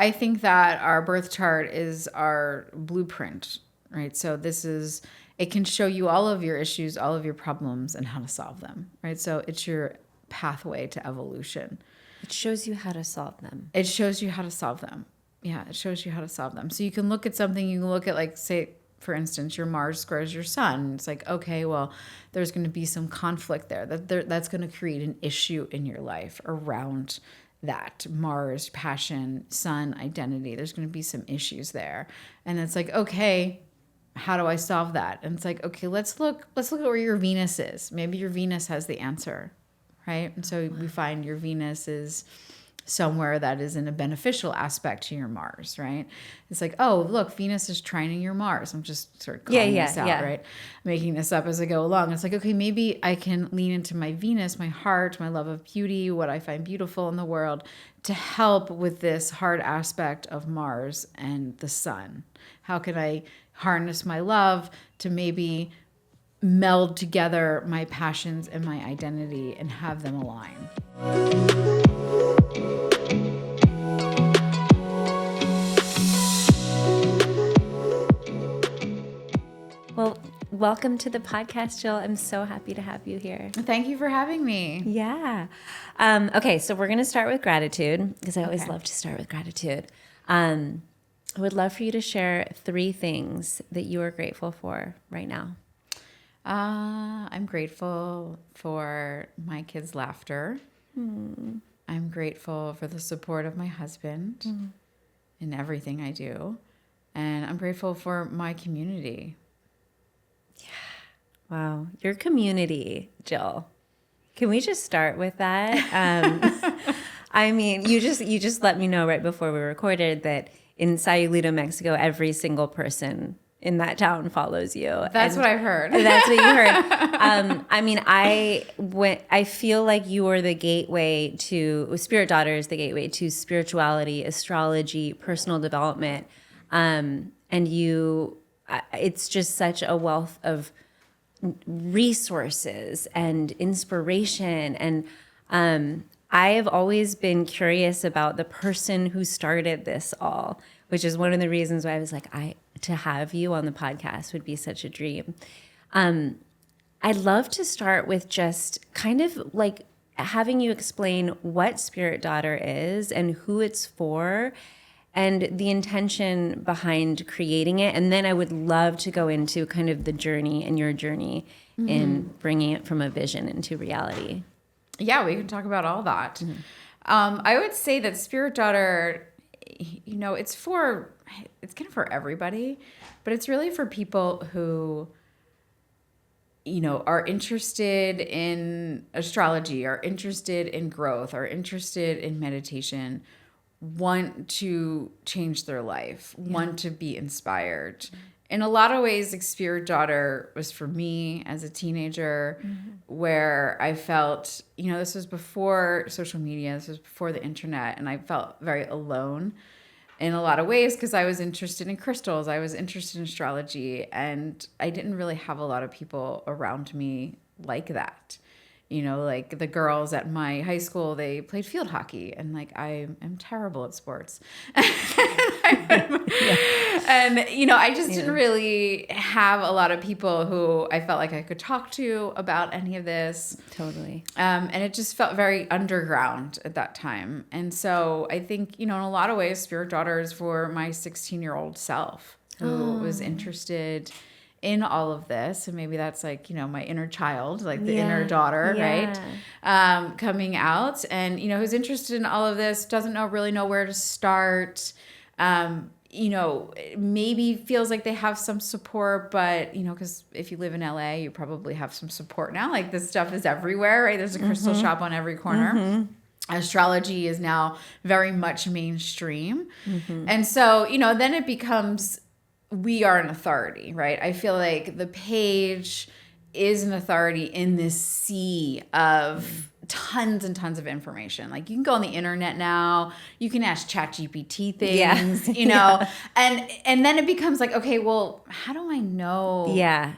I think that our birth chart is our blueprint, right? So it can show you all of your issues, all of your problems, and how to solve them, right? So it's your pathway to evolution. It shows you how to solve them. It shows you how to solve them. Yeah, it shows you how to solve them. So you can look at something, you can look at, like, say, for instance, your Mars squares your sun. It's like, okay, well, there's going to be some conflict there. That's going to create an issue in your life around that Mars, passion, sun, identity. There's going to be some issues there. And it's like, okay, how do I solve that? And it's like, okay, let's look at where your Venus is. Maybe your Venus has the answer, right? And so we find your Venus is somewhere that is in a beneficial aspect to your Mars, right? It's like, oh, look, Venus is trining your Mars. I'm just sort of calling this out, right? Making this up as I go along. It's like, okay, maybe I can lean into my Venus, my heart, my love of beauty, what I find beautiful in the world, to help with this hard aspect of Mars and the sun. How can I harness my love to maybe meld together my passions and my identity and have them align? Well, welcome to the podcast, Jill. I'm so happy to have you here. Thank you for having me. Yeah. Okay, so we're going to start with gratitude, because I always love to start with gratitude. I would love for you to share 3 things that you are grateful for right now. I'm grateful for my kids' laughter. I'm grateful for the support of my husband in everything I do. And I'm grateful for my community. Wow. Your community, Jill. Can we just start with that? I mean, you just let me know right before we recorded that in Sayulita, Mexico, every single person in that town follows you. That's what I've heard. That's what you heard. I mean, I feel like you are the gateway to, Spirit Daughter is the gateway to spirituality, astrology, personal development. And it's just such a wealth of resources and inspiration. And I have always been curious about the person who started this all, which is one of the reasons why I was like, to have you on the podcast would be such a dream. I'd love to start with just kind of like having you explain what Spirit Daughter is and who it's for and the intention behind creating it. And then I would love to go into kind of the journey and your journey in bringing it from a vision into reality. Yeah, we can talk about all that. I would say that Spirit Daughter, it's kind of for everybody, but it's really for people who, are interested in astrology, are interested in growth, are interested in meditation, want to change their life, want to be inspired. In a lot of ways, like, Spirit Daughter was for me as a teenager, where I felt, this was before social media, this was before the internet, and I felt very alone in a lot of ways because I was interested in crystals, I was interested in astrology, and I didn't really have a lot of people around me like that. Like the girls at my high school, they played field hockey, and like I am terrible at sports. And I just didn't really have a lot of people who I felt like I could talk to about any of this. Totally. And it just felt very underground at that time. And so I think, in a lot of ways, Spirit Daughter is for my 16-year-old self who was interested in all of this. And maybe that's like, my inner child, like the inner daughter, right? Coming out and, who's interested in all of this, doesn't really know where to start. Maybe feels like they have some support, but, because if you live in LA, you probably have some support now. Like, this stuff is everywhere, right? There's a crystal shop on every corner. Astrology is now very much mainstream. And so, then it becomes, we are an authority, right? I feel like the page is an authority in this sea of tons and tons of information. Like you can go on the internet now, you can ask ChatGPT things, you know, and then it becomes like, okay, well, how do I know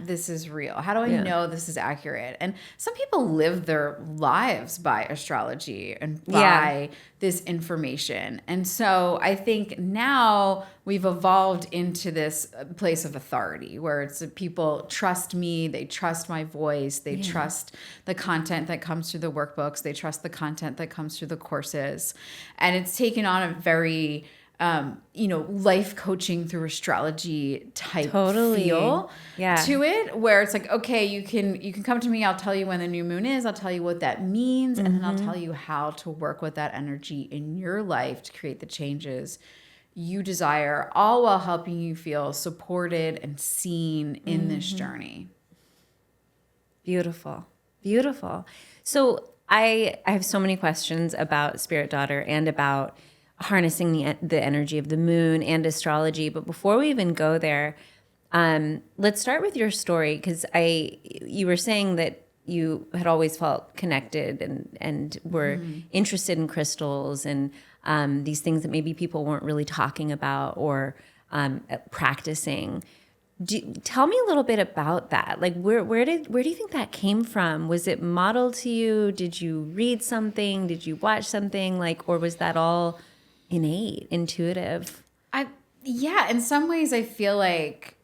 this is real? How do I know this is accurate? And some people live their lives by astrology and by this information. And so I think now we've evolved into this place of authority where it's people trust me, they trust my voice, they trust the content that comes through the workbooks, they trust the content that comes through the courses. And it's taken on a very, life coaching through astrology type feel to it, where it's like, okay, you can come to me, I'll tell you when the new moon is, I'll tell you what that means, and then I'll tell you how to work with that energy in your life to create the changes you desire, all while helping you feel supported and seen in this journey. Beautiful. Beautiful. So I have so many questions about Spirit Daughter and about harnessing the energy of the moon and astrology. But before we even go there, let's start with your story, because you were saying that you had always felt connected and were interested in crystals and these things that maybe people weren't really talking about or practicing. Tell me a little bit about that. Like, where do you think that came from? Was it modeled to you? Did you read something? Did you watch something? Like, or was that all innate, intuitive? In some ways I feel like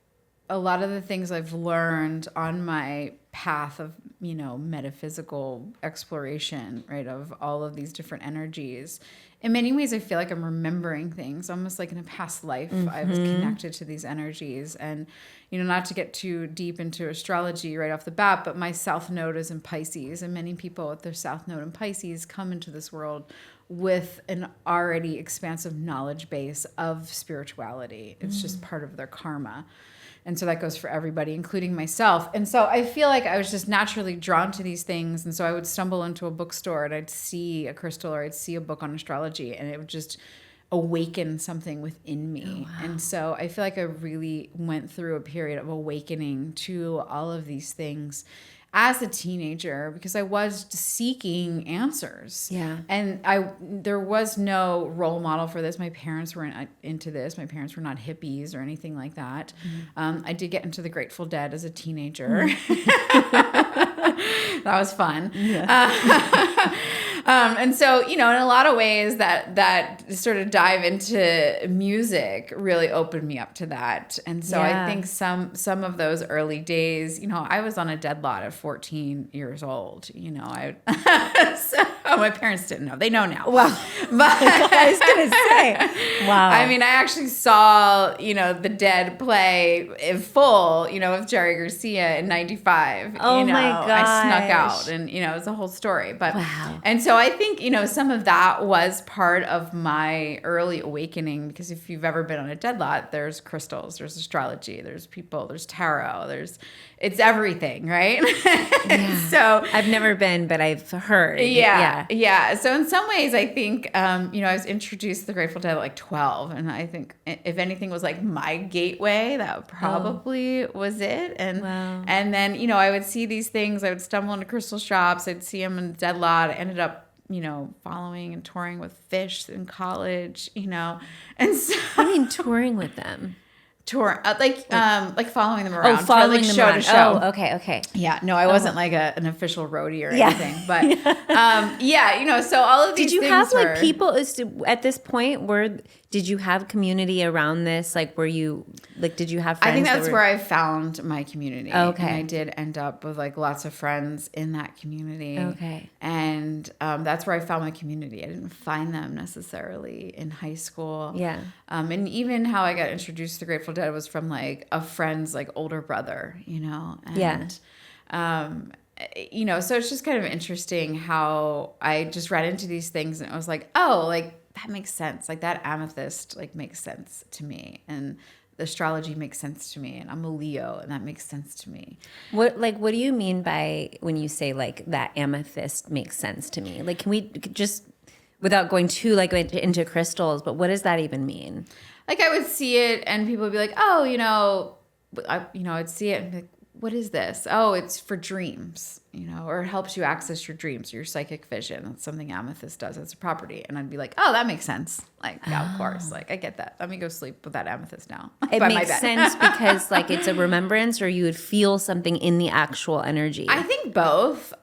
a lot of the things I've learned on my path of, metaphysical exploration, right, of all of these different energies, in many ways I feel like I'm remembering things almost like in a past life. I was connected to these energies, and not to get too deep into astrology right off the bat, but my south node is in Pisces, and many people with their south node in Pisces come into this world with an already expansive knowledge base of spirituality. It's just part of their karma. And so that goes for everybody, including myself. And so I feel like I was just naturally drawn to these things. And so I would stumble into a bookstore and I'd see a crystal or I'd see a book on astrology, and it would just awaken something within me. Oh, wow. And so I feel like I really went through a period of awakening to all of these things as a teenager, because I was seeking answers. Yeah. And there was no role model for this. My parents weren't into this. My parents were not hippies or anything like that. I did get into the Grateful Dead as a teenager. That was fun. Yeah. And so, in a lot of ways that sort of dive into music really opened me up to that. And so I think some of those early days, I was on a dead lot at 14 years old. So my parents didn't know. They know now. Wow. But I was going to say, wow. I mean, I actually saw, the Dead play in full, with Jerry Garcia in 95. Oh my God. I snuck out, and, it was a whole story. But, wow. And so I think, some of that was part of my early awakening, because if you've ever been on a dead lot, there's crystals, there's astrology, there's people, there's tarot, it's everything, right? Yeah. So I've never been, but I've heard. Yeah. So in some ways, I think, I was introduced to the Grateful Dead at like 12. And I think if anything was like my gateway, that probably was it. And and then, I would see these things. I would stumble into crystal shops. I'd see them in the dead lot. I ended up, following and touring with Fish in college, And so I mean, touring with them. Tour, like following them around. Following them around. To show. Oh, okay. Yeah, no, I wasn't like an official roadie or anything, but so all of these. Did you have like people at this point? Did you have community around this? Like, were you did you have friends? I think that's where I found my community. Okay, and I did end up with like lots of friends in that community. Okay, and that's where I found my community. I didn't find them necessarily in high school. Yeah, and even how I got introduced to Grateful Dead was from like a friend's like older brother, And, so it's just kind of interesting how I just read into these things and I was like, oh, like that makes sense. Like that amethyst like makes sense to me, and the astrology makes sense to me, and I'm a Leo and that makes sense to me. What do you mean by when you say like that amethyst makes sense to me? Like, can we just, without going too like into crystals, but what does that even mean? Like I would see it and people would be like, oh, I'd see it and be like, what is this? Oh, it's for dreams. or it helps you access your dreams, your psychic vision. That's something amethyst does as a property. And I'd be like, oh, that makes sense. Like, yeah, of course. Like, I get that. Let me go sleep with that amethyst now. It makes sense because like it's a remembrance, or you would feel something in the actual energy. I think both.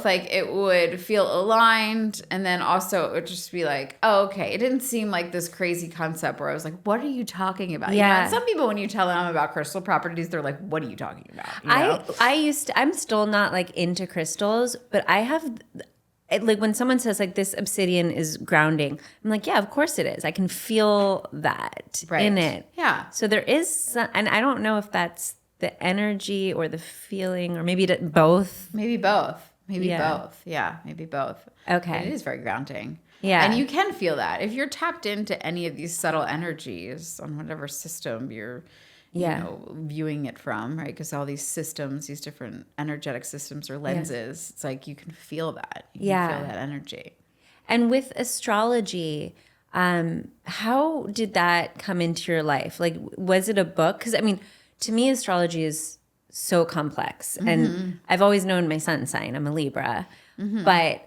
Like, it would feel aligned, and then also it would just be like, oh, okay. It didn't seem like this crazy concept where I was like, what are you talking about? Yeah. And some people, when you tell them about crystal properties, they're like, what are you talking about? I'm still not like into crystals, but I have, like, when someone says like this obsidian is grounding, I'm like, yeah, of course it is. I can feel that in it. Yeah. So there is, and I don't know if that's the energy or the feeling, or maybe both. Maybe both. Yeah, maybe both. Okay. It is very grounding. Yeah. And you can feel that. If you're tapped into any of these subtle energies on whatever system you're viewing it from, right? Because all these systems, these different energetic systems or lenses, it's like you can feel that. You can feel that energy. And with astrology, how did that come into your life? Like, was it a book? Because, I mean, to me, astrology is so complex. Mm-hmm. And I've always known my sun sign. I'm a Libra. Mm-hmm. But,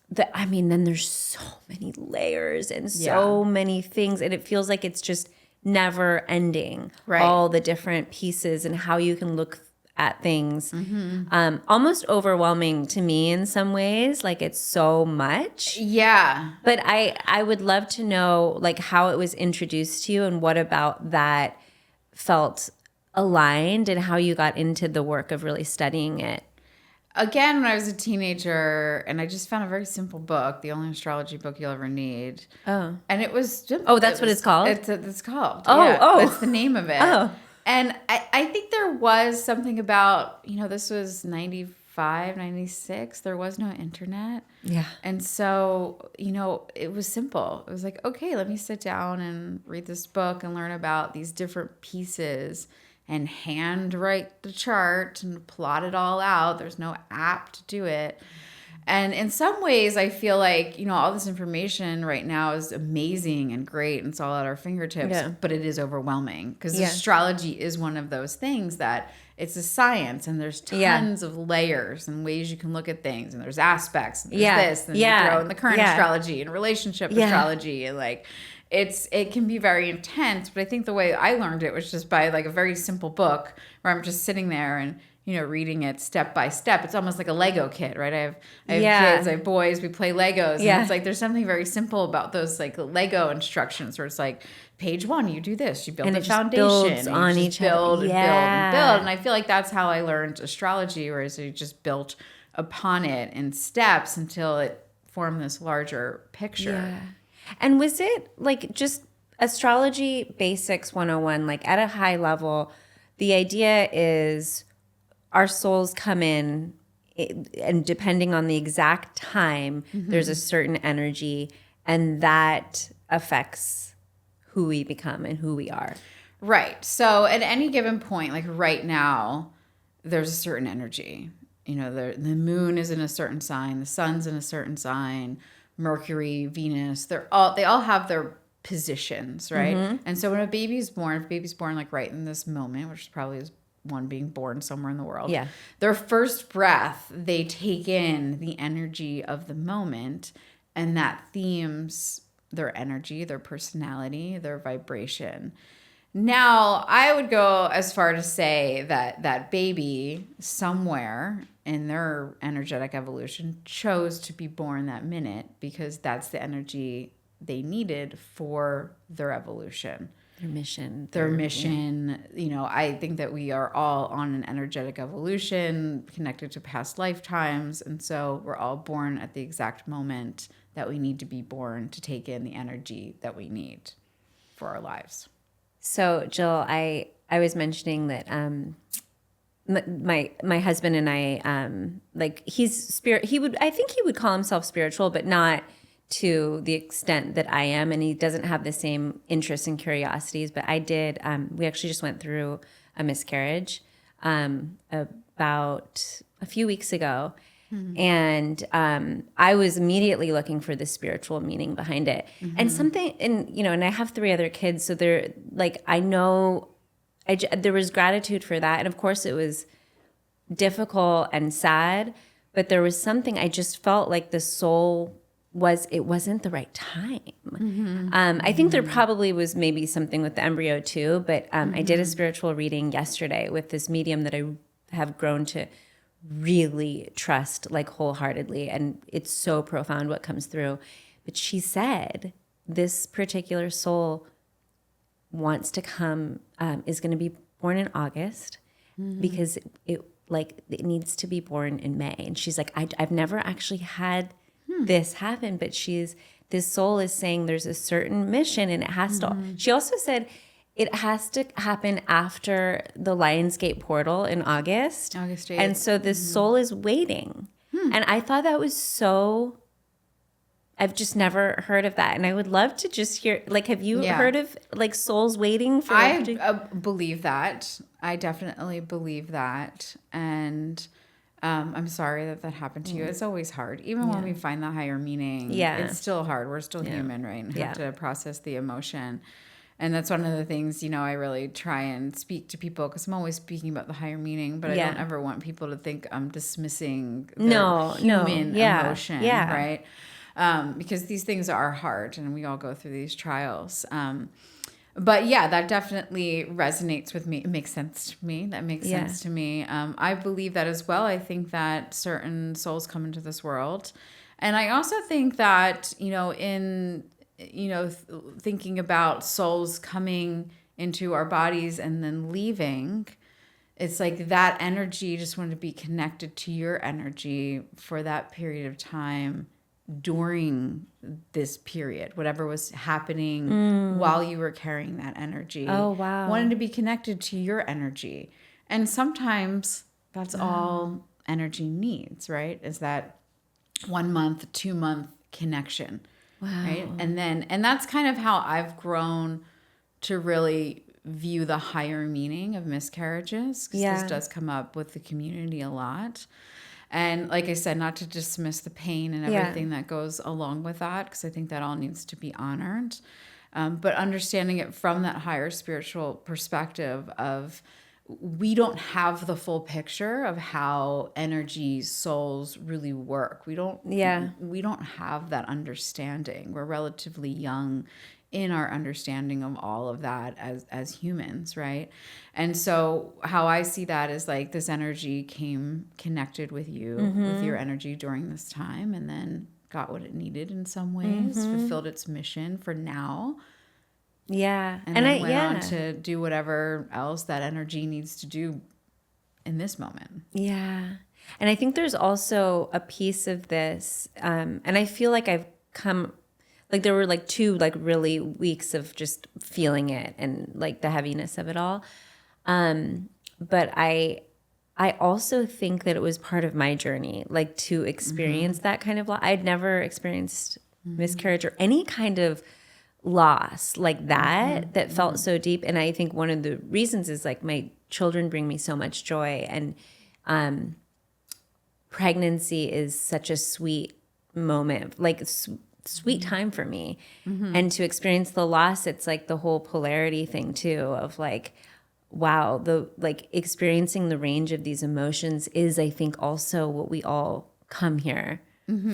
then there's so many layers and so many things. And it feels like it's just never ending, right? All the different pieces and how you can look at things. Mm-hmm. Almost overwhelming to me in some ways, like it's so much. Yeah. But I would love to know like how it was introduced to you and what about that felt aligned and how you got into the work of really studying it. Again, when I was a teenager, and I just found a very simple book, the only astrology book you'll ever need. Oh. And it was just... Oh, that's what it's called? It's called. Oh, yeah. oh. That's the name of it. Oh. And I think there was something about, this was 95, 96. There was no internet. Yeah. And so, it was simple. It was like, okay, let me sit down and read this book and learn about these different pieces and handwrite the chart and plot it all out. There's no app to do it. And in some ways, I feel like, all this information right now is amazing and great and it's all at our fingertips, but it is overwhelming because astrology is one of those things that it's a science and there's tons of layers and ways you can look at things and there's aspects and there's this and you throw in the current astrology and relationship astrology and like... It can be very intense, but I think the way I learned it was just by like a very simple book where I'm just sitting there and, reading it step by step. It's almost like a Lego kit, right? I have kids, I have boys, we play Legos. And it's like there's something very simple about those like Lego instructions where it's like page 1, you do this, you build and the foundation. Builds on each build and build and build. And I feel like that's how I learned astrology, whereas I just built upon it in steps until it formed this larger picture. Yeah. And was it like just Astrology Basics 101, like at a high level, the idea is our souls come in and depending on the exact time, there's a certain energy and that affects who we become and who we are. Right. So at any given point, like right now, there's a certain energy. The moon is in a certain sign, the sun's in a certain sign, Mercury, Venus, they all have their positions, right? Mm-hmm. And so when a baby's born like right in this moment, which probably is one being born somewhere in the world, their first breath, they take in the energy of the moment, and that themes their energy, their personality, their vibration. Now, I would go as far to say that that baby somewhere in their energetic evolution chose to be born that minute because that's the energy they needed for their evolution. Their mission. I think that we are all on an energetic evolution connected to past lifetimes. And so we're all born at the exact moment that we need to be born to take in the energy that we need for our lives. So, Jill, I was mentioning that my husband and I, he's spirit. I think he would call himself spiritual, but not to the extent that I am, and he doesn't have the same interests and curiosities. But I did. We actually just went through a miscarriage about a few weeks ago. Mm-hmm. And I was immediately looking for the spiritual meaning behind it. Mm-hmm. And something, and I have 3 other kids. So there was gratitude for that. And of course it was difficult and sad, but there was something I just felt like the soul it wasn't the right time. I think there probably was maybe something with the embryo too, but I did a spiritual reading yesterday with this medium that I have grown to really trust like wholeheartedly, and it's so profound what comes through. But she said this particular soul wants to come, is going to be born in August because it needs to be born in May. And she's like, I've never actually had this happen, but this soul is saying there's a certain mission and it has to, she also said it has to happen after the Lionsgate portal in August. August 8th. And so this soul is waiting. And I thought that was so, I've just never heard of that. And I would love to just hear, like, have you heard of like souls waiting for? I believe that. I definitely believe that. And I'm sorry that happened to you. It's always hard. Even when we find the higher meaning, it's still hard. We're still human, right? And have to process the emotion. And that's one of the things, I really try and speak to people because I'm always speaking about the higher meaning, but I don't ever want people to think I'm dismissing their human emotion, right? Because these things are hard and we all go through these trials. But yeah, that definitely resonates with me. It makes sense to me. That makes sense to me. I believe that as well. I think that certain souls come into this world. And I also think that, thinking about souls coming into our bodies and then leaving, it's like that energy just wanted to be connected to your energy for that period of time during this period, whatever was happening while you were carrying that energy. Oh, wow. Wanted to be connected to your energy. And sometimes that's all energy needs, right? Is that 1 month, 2 month connection. Wow. Right. And that's kind of how I've grown to really view the higher meaning of miscarriages. Because this does come up with the community a lot. And like I said, not to dismiss the pain and everything that goes along with that, because I think that all needs to be honored. But understanding it from that higher spiritual perspective of we don't have the full picture of how energy souls really work. We don't have that understanding. We're relatively young in our understanding of all of that as humans, right? And so how I see that is like this energy came connected with you, with your energy during this time, and then got what it needed in some ways, fulfilled its mission for now. Yeah. And then went on to do whatever else that energy needs to do in this moment. Yeah. And I think there's also a piece of this, and I feel like I've come, like there were like 2 like really weeks of just feeling it and like the heaviness of it all. But I also think that it was part of my journey, like to experience that kind of loss. I'd never experienced miscarriage or any kind of loss like that felt so deep. And I think one of the reasons is like my children bring me so much joy, and pregnancy is such a sweet moment, like sweet time for me. And to experience the loss, it's like the whole polarity thing too of like, wow, the like experiencing the range of these emotions is, I think, also what we all come here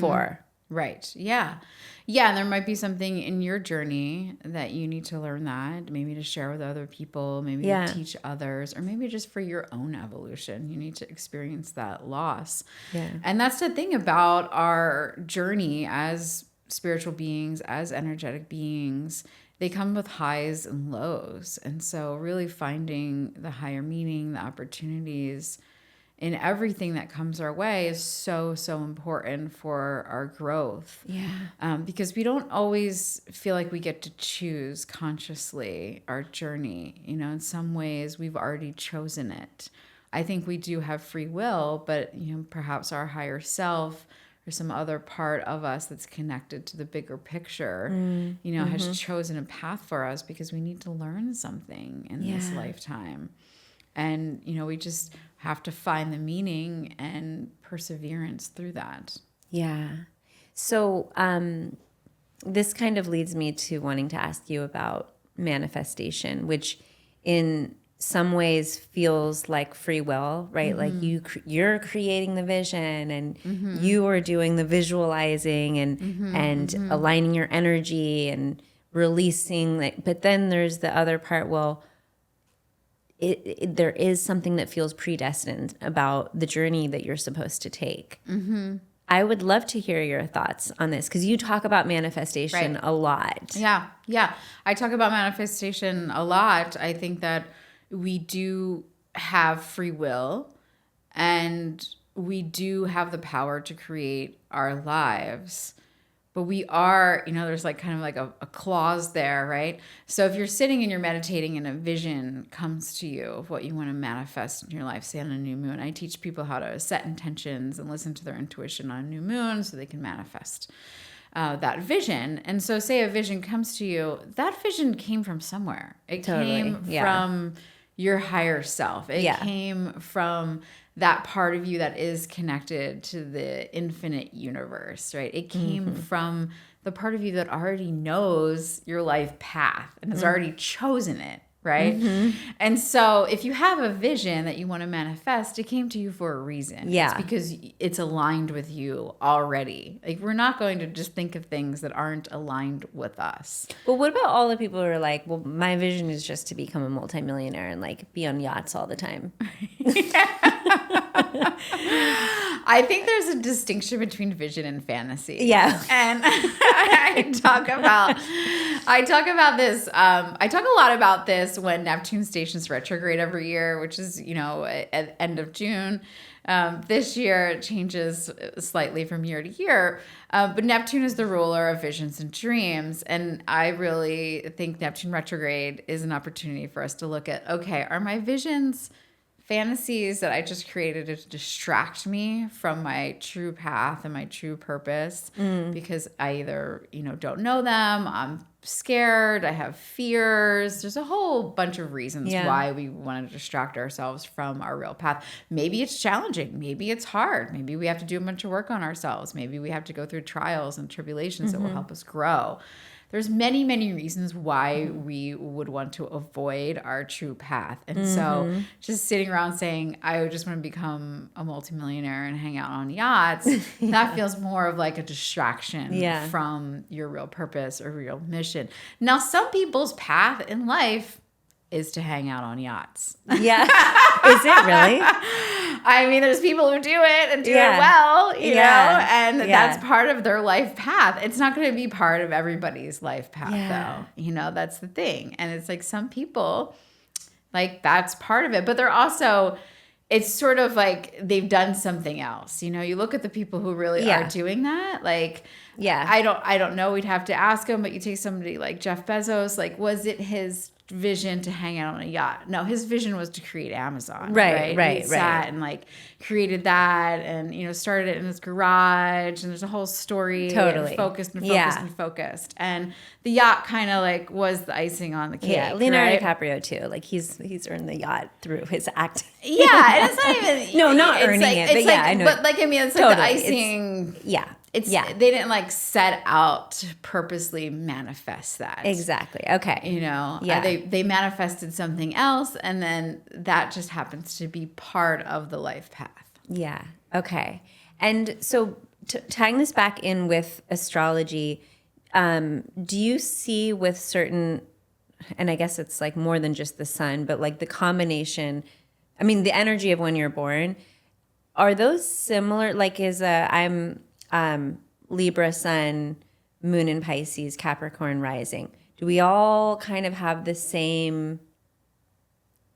for. Right. Yeah. Yeah. And there might be something in your journey that you need to learn that, maybe to share with other people, maybe to teach others, or maybe just for your own evolution. You need to experience that loss. Yeah. And that's the thing about our journey as spiritual beings, as energetic beings. They come with highs and lows. And so really finding the higher meaning, the opportunities in everything that comes our way is so, so important for our growth. Yeah. Because we don't always feel like we get to choose consciously our journey. In some ways we've already chosen it. I think we do have free will, but perhaps our higher self or some other part of us that's connected to the bigger picture, has chosen a path for us because we need to learn something in this lifetime. And, we just have to find the meaning and perseverance through that. Yeah. So this kind of leads me to wanting to ask you about manifestation, which in some ways feels like free will, right? Like you're creating the vision, and you are doing the visualizing and aligning your energy and releasing. But then there's the other part. Well, there is something that feels predestined about the journey that you're supposed to take. I would love to hear your thoughts on this, because you talk about manifestation a lot. Yeah. I talk about manifestation a lot. I think that we do have free will, and we do have the power to create our lives. But we are, there's like kind of like a clause there, right? So if you're sitting and you're meditating and a vision comes to you of what you want to manifest in your life, say on a new moon, I teach people how to set intentions and listen to their intuition on a new moon so they can manifest that vision. And so say a vision comes to you, that vision came from somewhere. It came from your higher self. It came from that part of you that is connected to the infinite universe, right? It came from the part of you that already knows your life path and has already chosen it, right? And so if you have a vision that you want to manifest, it came to you for a reason. Yeah. It's because it's aligned with you already. Like, we're not going to just think of things that aren't aligned with us. Well, what about all the people who are like, well, my vision is just to become a multimillionaire and like be on yachts all the time? I think there's a distinction between vision and fantasy. Yeah. And I talk about this. I talk a lot about this when Neptune stations retrograde every year, which is, at end of June. This year it changes slightly from year to year. But Neptune is the ruler of visions and dreams. And I really think Neptune retrograde is an opportunity for us to look at, okay, are my visions fantasies that I just created to distract me from my true path and my true purpose because I either, don't know them, I'm scared, I have fears. There's a whole bunch of reasons why we want to distract ourselves from our real path. Maybe it's challenging. Maybe it's hard. Maybe we have to do a bunch of work on ourselves. Maybe we have to go through trials and tribulations that will help us grow. There's many, many reasons why we would want to avoid our true path. And so just sitting around saying, I just want to become a multimillionaire and hang out on yachts, that feels more of like a distraction from your real purpose or real mission. Now, some people's path in life is to hang out on yachts. Yeah. Is it really? I mean, there's people who do it and do it well, you know, and that's part of their life path. It's not going to be part of everybody's life path, though. That's the thing. And it's like some people, like, that's part of it. But they're also, it's sort of like they've done something else. You look at the people who really are doing that. Like, I don't know. We'd have to ask them. But you take somebody like Jeff Bezos. Like, was it his vision to hang out on a yacht? No, his vision was to create Amazon. Right. He sat and like created that, and started it in his garage, and there's a whole story. Totally. And focused. And the yacht kind of like was the icing on the cake. Yeah, Leonardo DiCaprio too. Like he's earned the yacht through his acting. Yeah, and it's not even no, not earning it, but I know. But like, I mean, it's like the icing. They didn't like set out to purposely manifest that. Exactly. Okay. They manifested something else, and then that just happens to be part of the life path. Yeah. Okay. And so tying this back in with astrology, do you see with certain, and I guess it's like more than just the sun, but like the combination, I mean, the energy of when you're born, are those similar? Like I'm Libra sun, moon in Pisces, Capricorn rising. Do we all kind of have the same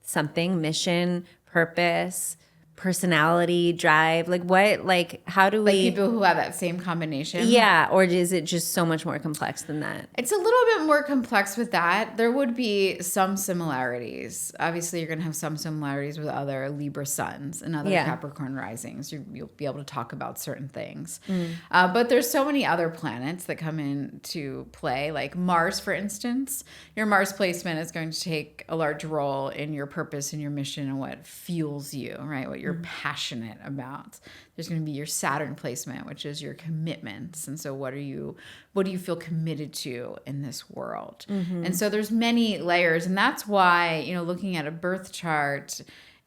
something, mission, purpose, personality, drive? Like what, like how do we... Like people who have that same combination? Yeah, or is it just so much more complex than that? It's a little bit more complex with that. There would be some similarities. Obviously, you're going to have some similarities with other Libra suns and other Capricorn risings. You'll be able to talk about certain things. But there's so many other planets that come into play, like Mars, for instance. Your Mars placement is going to take a large role in your purpose and your mission and what fuels you, right? What you're passionate about. There's going to be your Saturn placement, which is your commitments. And so what do you feel committed to in this world? And so there's many layers. And that's why, looking at a birth chart,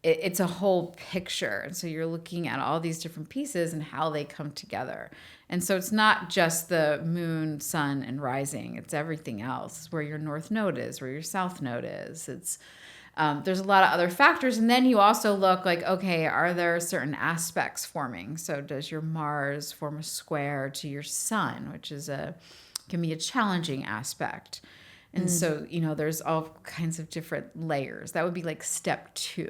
it's a whole picture. And so you're looking at all these different pieces and how they come together. And so it's not just the moon, sun, and rising. It's everything else, where your north node is, where your south node is. It's there's a lot of other factors. And then you also look like, okay, are there certain aspects forming? So does your Mars form a square to your sun, which can be a challenging aspect. And so, there's all kinds of different layers. That would be like step 2,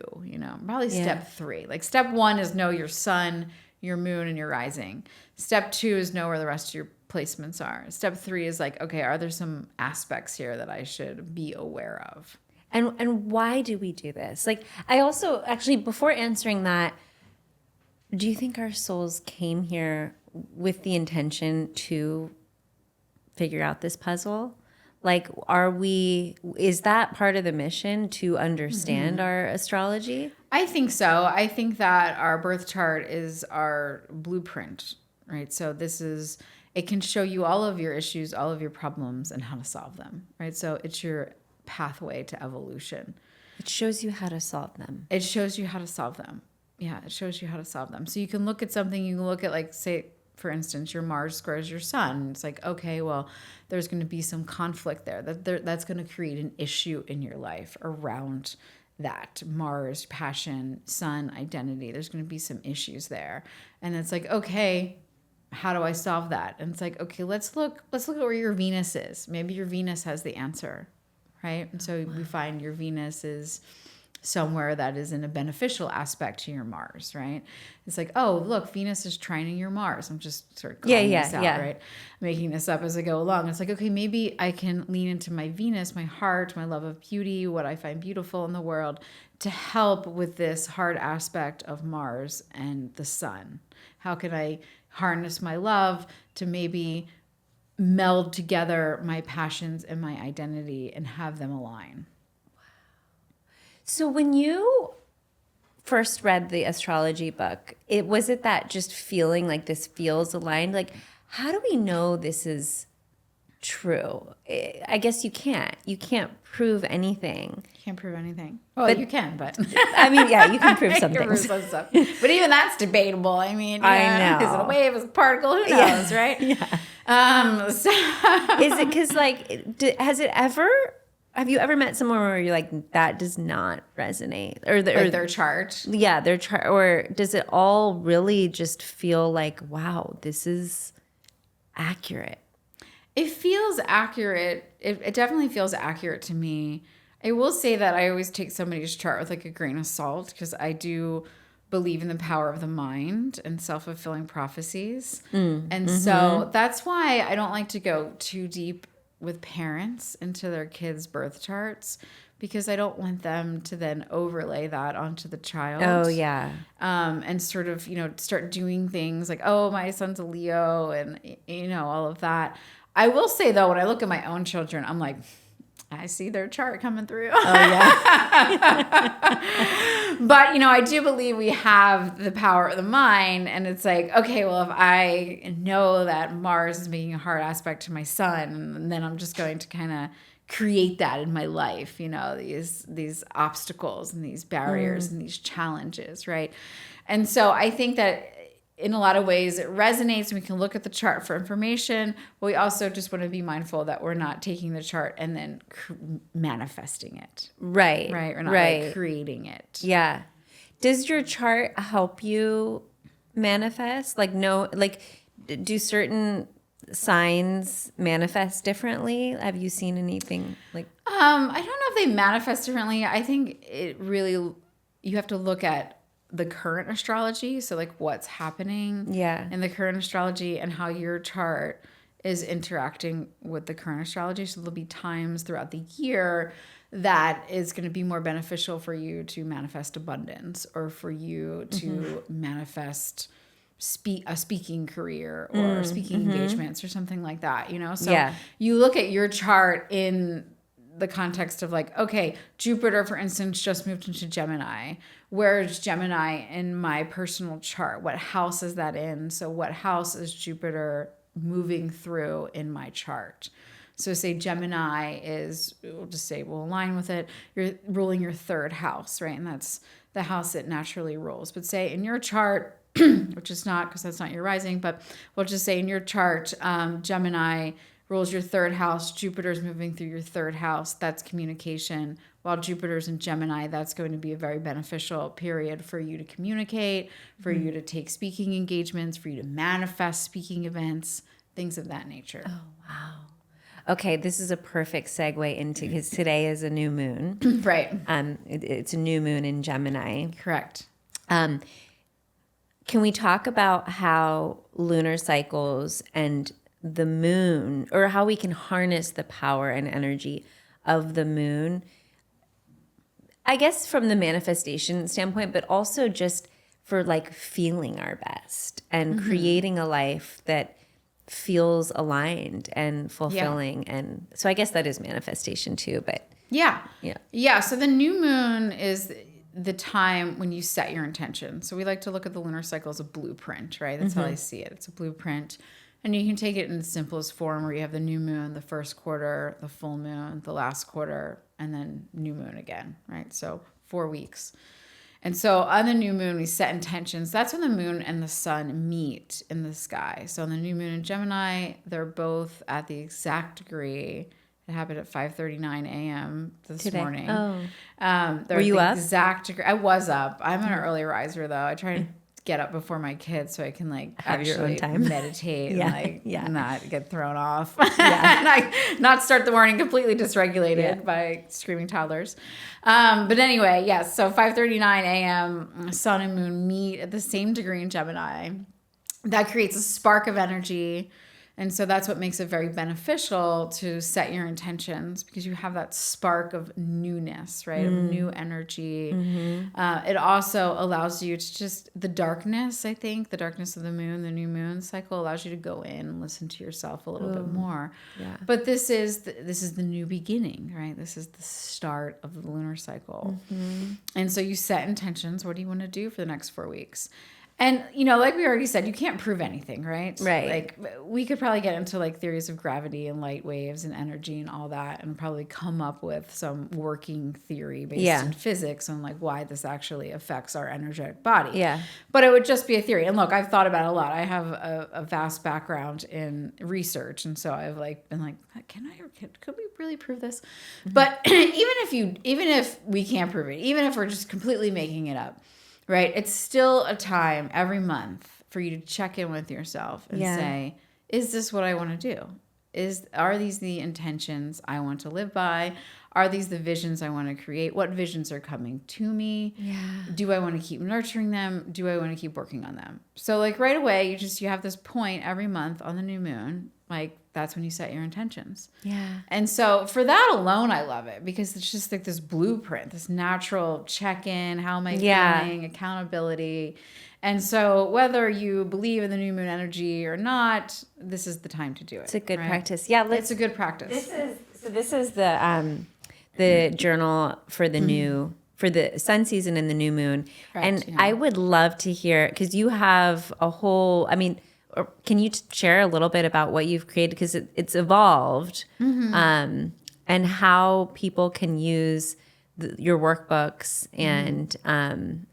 probably step 3. Like step 1 is know your sun, your moon, and your rising. Step 2 is know where the rest of your placements are. Step 3 is like, okay, are there some aspects here that I should be aware of? And why do we do this? Like, I also, actually, before answering that, do you think our souls came here with the intention to figure out this puzzle? Like, is that part of the mission, to understand our astrology? I think so. I think that our birth chart is our blueprint, right? So it can show you all of your issues, all of your problems, and how to solve them, right? So it's your pathway to evolution. It shows you how to solve them. It shows you how to solve them. Yeah, it shows you how to solve them. So you can look at something, you can look at, like, say, for instance, your Mars squares your sun. It's like, okay, well, there's going to be some conflict there. That's going to create an issue in your life around that. Mars, passion, sun, identity. There's going to be some issues there. And it's like, okay, how do I solve that? And it's like, okay, let's look at where your Venus is. Maybe your Venus has the answer, right? And so we find your Venus is somewhere that is in a beneficial aspect to your Mars, right? It's like, oh, look, Venus is trining your Mars. I'm just sort of calling this out, right? Making this up as I go along. It's like, okay, maybe I can lean into my Venus, my heart, my love of beauty, what I find beautiful in the world, to help with this hard aspect of Mars and the sun. How can I harness my love to maybe meld together my passions and my identity and have them align? So when you first read the astrology book, was it that just feeling like this feels aligned? Like, how do we know this is true? I guess you can't. You can't prove anything. You can't prove anything. Well, you can, but I mean, yeah, you can prove some you can things. Prove some stuff. But even that's debatable. I mean, I know. Is it a wave? Is it a particle? Who knows, right? Yeah. Is it because, like, have you ever met someone where you're like, that does not resonate? Or their chart? Yeah, their chart. Or does it all really just feel like, wow, this is accurate? It feels accurate. It definitely feels accurate to me. I will say that I always take somebody's chart with, like, a grain of salt, because I do believe in the power of the mind and self-fulfilling prophecies. And so that's why I don't like to go too deep with parents into their kids' birth charts, because I don't want them to then overlay that onto the child. Oh, yeah. And sort of, start doing things like, oh, my son's a Leo, and, all of that. I will say, though, when I look at my own children, I'm like, I see their chart coming through. Oh, yeah. But, I do believe we have the power of the mind. And it's like, okay, well, if I know that Mars is making a hard aspect to my sun, and then I'm just going to kind of create that in my life, these obstacles and these barriers and these challenges, right? And so I think that in a lot of ways it resonates. We can look at the chart for information, but we also just want to be mindful that we're not taking the chart and then manifesting it. Right. We're not like creating it. Yeah. Does your chart help you manifest? Do certain signs manifest differently? Have you seen anything like? I don't know if they manifest differently. I think it really, you have to look at the current astrology, so like what's happening in the current astrology and how your chart is interacting with the current astrology. So there'll be times throughout the year that is going to be more beneficial for you to manifest abundance, or for you to manifest a speaking career or speaking engagements or something like that, So you look at your chart in the context of like, okay, Jupiter, for instance, just moved into Gemini. Where's Gemini in my personal chart? What house is that in? So what house is Jupiter moving through in my chart? So say Gemini is, we'll just say we'll align with it. You're ruling your third house, right? And that's the house it naturally rules. But say in your chart, which is not, because that's not your rising, but we'll just say in your chart, Gemini rules your third house. Jupiter's moving through your third house. That's communication. While Jupiter's in Gemini, that's going to be a very beneficial period for you to communicate, for you to take speaking engagements, for you to manifest speaking events, things of that nature. Oh, wow. Okay, this is a perfect segue into, because today is a new moon. Right. It's a new moon in Gemini. Correct. Can we talk about how lunar cycles and the moon, or how we can harness the power and energy of the moon, I guess from the manifestation standpoint, but also just for like feeling our best and creating a life that feels aligned and fulfilling. Yeah. And so I guess that is manifestation too, but yeah. So the new moon is the time when you set your intention. So we like to look at the lunar cycle as a blueprint, right? That's how I see it. It's a blueprint. And you can take it in the simplest form where you have the new moon, the first quarter, the full moon, the last quarter, and then new moon again, right? So 4 weeks. And so on the new moon, we set intentions. That's when the moon and the sun meet in the sky. So on the new moon in Gemini, they're both at the exact degree. It happened at 5:39 a.m. this morning. Oh. Were you up? Exact degree. I was up. I'm an early riser, though. I try to get up before my kids so I can like have actually your own time, meditate and not get thrown off and not start the morning completely dysregulated by screaming toddlers. But anyway, yes. So 5:39 a.m. sun and moon meet at the same degree in Gemini. That creates a spark of energy. And so that's what makes it very beneficial to set your intentions, because you have that spark of newness, right? Of new energy. It also allows you to just, the darkness, I think, the darkness of the moon, the new moon cycle allows you to go in and listen to yourself a little bit more. Yeah. But this is the new beginning, right? This is the start of the lunar cycle. And so you set intentions. What do you want to do for the next 4 weeks? And, like we already said, you can't prove anything, right? Right. Like, we could probably get into, like, theories of gravity and light waves and energy and all that and probably come up with some working theory based in physics on, like, why this actually affects our energetic body. Yeah. But it would just be a theory. And, look, I've thought about it a lot. I have a vast background in research. And so I've, like, been like, could we really prove this? But even if we can't prove it, even if we're just completely making it up, right? It's still a time every month for you to check in with yourself and say, is this what I want to do? Are these the intentions I want to live by? Are these the visions I want to create? What visions are coming to me? Yeah. Do I want to keep nurturing them? Do I want to keep working on them? So like right away, you have this point every month on the new moon. Like that's when you set your intentions. Yeah. And so for that alone, I love it because it's just like this blueprint, this natural check-in. How am I feeling? Accountability. And so whether you believe in the new moon energy or not, this is the time to do it. It's a good practice. Yeah. It's a good practice. This is the journal for the new, for the sun season and the new moon. Correct, and I would love to hear, because you have a whole, can you share a little bit about what you've created? Because it's evolved, and how people can use your workbooks and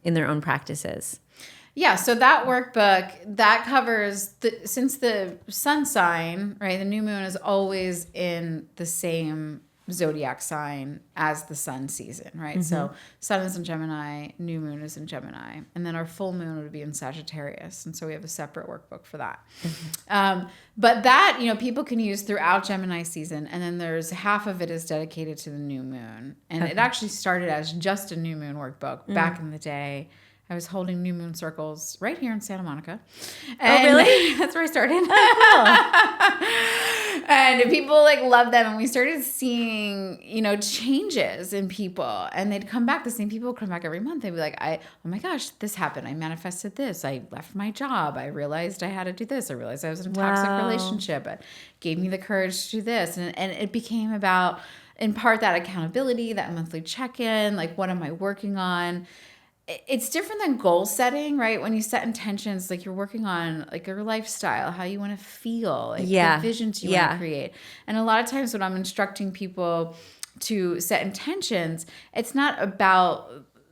in their own practices. Yeah, so that workbook, that covers, since the sun sign, right, the new moon is always in the same zodiac sign as the sun season, right? So sun is in Gemini, new moon is in Gemini, and then our full moon would be in Sagittarius, and so we have a separate workbook for that. But that, people can use throughout Gemini season, and then there's half of it is dedicated to the new moon, and it actually started as just a new moon workbook back in the day. I was holding new moon circles right here in Santa Monica. And really? That's where I started. Oh, cool. And people love them. And we started seeing, changes in people. And they'd come back. The same people would come back every month. They'd be like, oh my gosh, this happened. I manifested this. I left my job. I realized I had to do this. I realized I was in a toxic relationship. It gave me the courage to do this. And it became about in part that accountability, that monthly check-in, like what am I working on? It's different than goal setting, right? When you set intentions, like you're working on like your lifestyle, how you want to feel, like the visions you want to create. And a lot of times when I'm instructing people to set intentions, it's not about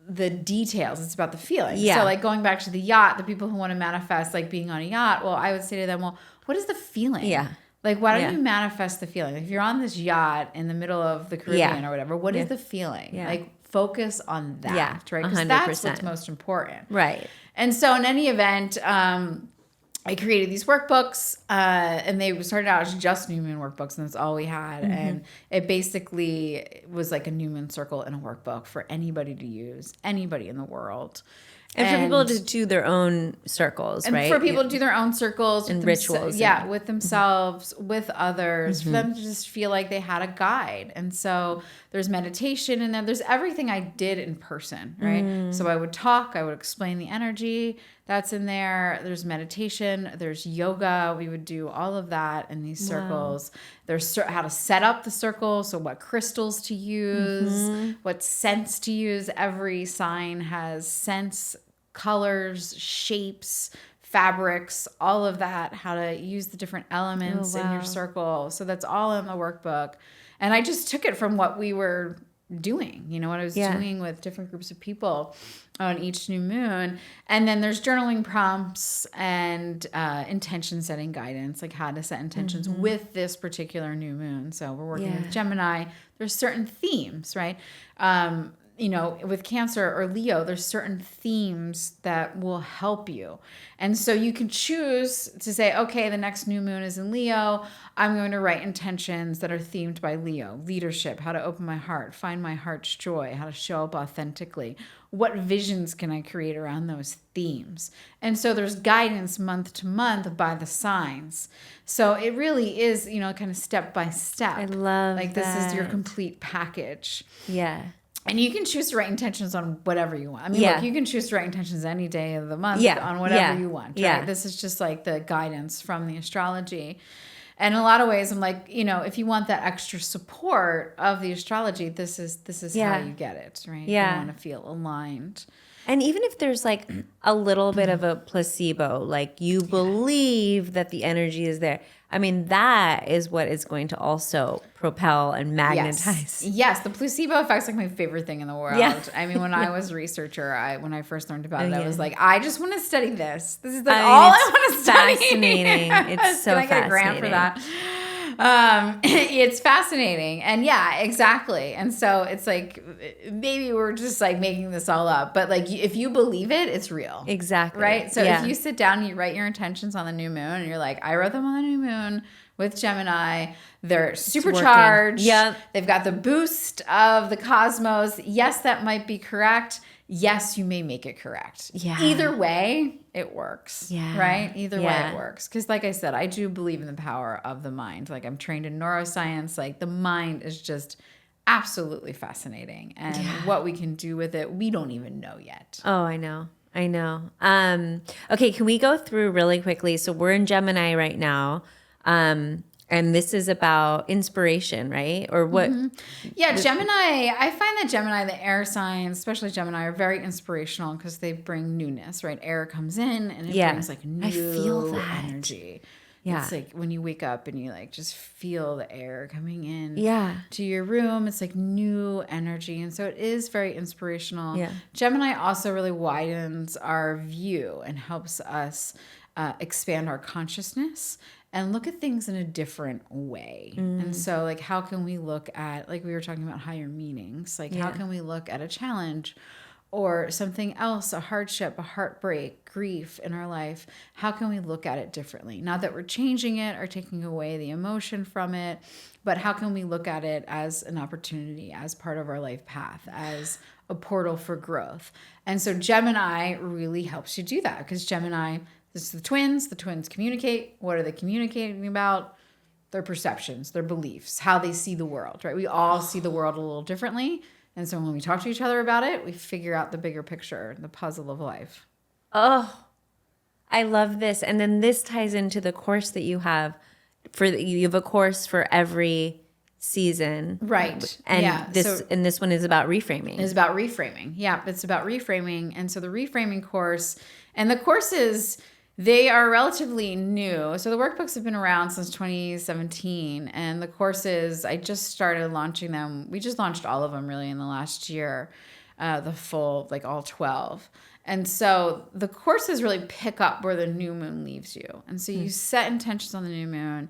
the details, it's about the feeling. So like going back to the yacht, the people who want to manifest like being on a yacht, well, I would say to them, well, what is the feeling? Like, why don't you manifest the feeling? If you're on this yacht in the middle of the Caribbean or whatever, what is the feeling? Like, focus on that, right? Because that's what's most important. Right. And so in any event, I created these workbooks, and they started out as just new moon workbooks, and that's all we had. And it basically was like a new moon circle in a workbook for anybody to use, anybody in the world. And for people to do their own circles, and right? For people to do their own circles. And rituals. With themselves, with others, for them to just feel like they had a guide. And so there's meditation in there. There's everything I did in person, right? So I would talk, I would explain the energy that's in there. There's meditation, there's yoga. We would do all of that in these circles. There's how to set up the circle. So what crystals to use, what scents to use. Every sign has scents, colors, shapes, fabrics, all of that, how to use the different elements in your circle. So that's all in the workbook. And I just took it from what we were doing, what I was doing with different groups of people on each new moon. And then there's journaling prompts and intention setting guidance, like how to set intentions with this particular new moon. So we're working with Gemini. There's certain themes, right? With Cancer or Leo, there's certain themes that will help you. And so you can choose to say, okay, the next new moon is in Leo. I'm going to write intentions that are themed by Leo. Leadership, how to open my heart, find my heart's joy, how to show up authentically. What visions can I create around those themes? And so there's guidance month to month by the signs. So it really is, kind of step by step. I love like that. This is your complete package. Yeah. And you can choose to write intentions on whatever you want. I mean, look, you can choose to write intentions any day of the month on whatever you want. Right? Yeah. This is just like the guidance from the astrology. And in a lot of ways, I'm like, if you want that extra support of the astrology, this is how you get it, right? Yeah. You want to feel aligned. And even if there's like a little bit of a placebo, like you believe that the energy is there, I mean, that is what is going to also propel and magnetize. Yes, the placebo effect's like my favorite thing in the world. Yeah. I mean, when I was a researcher, when I first learned about it, I was like, I just want to study this. This is all I want to study. Fascinating. It's so fascinating. Can I get a grant for that? It's fascinating. And yeah, exactly. And so it's like, maybe we're just like making this all up, but like if you believe it, it's real. Exactly. Right. So if you sit down and you write your intentions on the new moon and you're like, I wrote them on the new moon with Gemini, they're supercharged. Yep. They've got the boost of the cosmos. Yes, that might be correct. Yes, you may make it correct. Yeah. Either way, it works. Yeah. Right? Either way, it works. Because like I said, I do believe in the power of the mind. Like I'm trained in neuroscience. Like the mind is just absolutely fascinating. And what we can do with it, we don't even know yet. Oh, I know. Okay, can we go through really quickly? So we're in Gemini right now. And this is about inspiration, right? Or what? Yeah, Gemini, I find that Gemini, the air signs, especially Gemini, are very inspirational because they bring newness, right? Air comes in and it brings like new energy. Yeah. It's like when you wake up and you like just feel the air coming in to your room. It's like new energy. And so it is very inspirational. Yeah. Gemini also really widens our view and helps us expand our consciousness and look at things in a different way. And so like, how can we look at, like we were talking about higher meanings, like how can we look at a challenge or something else, a hardship, a heartbreak, grief in our life? How can we look at it differently? Not that we're changing it or taking away the emotion from it, but how can we look at it as an opportunity, as part of our life path, as a portal for growth? And so Gemini really helps you do that because Gemini, this is the twins. The twins communicate. What are they communicating about? Their perceptions, their beliefs, how they see the world, right? We all see the world a little differently. And so when we talk to each other about it, we figure out the bigger picture, the puzzle of life. Oh, I love this. And then this ties into the course that you have. You have a course for every season. Right. And this one is about reframing. It's about reframing. Yeah, it's about reframing. And so the reframing course and the courses, they are relatively new. So the workbooks have been around since 2017, and the courses, I just started launching them. We just launched all of them really in the last year, the full, like all 12. And so the courses really pick up where the new moon leaves you. And so you set intentions on the new moon.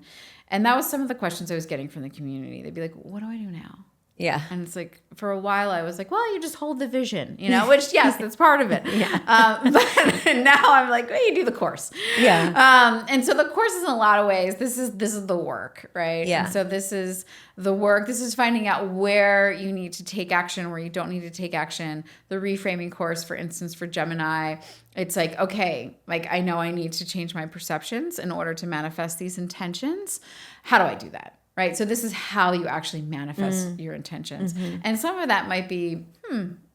And that was some of the questions I was getting from the community. They'd be like, what do I do now? Yeah. And it's like, for a while I was like, well, you just hold the vision, which, yes, that's part of it. But now I'm like, well, you do the course. Yeah. And so the course is in a lot of ways, this is the work, right? Yeah. And so this is the work. This is finding out where you need to take action, where you don't need to take action. The reframing course, for instance, for Gemini, it's like, okay, like I know I need to change my perceptions in order to manifest these intentions. How do I do that? Right. So this is how you actually manifest your intentions. And some of that might be,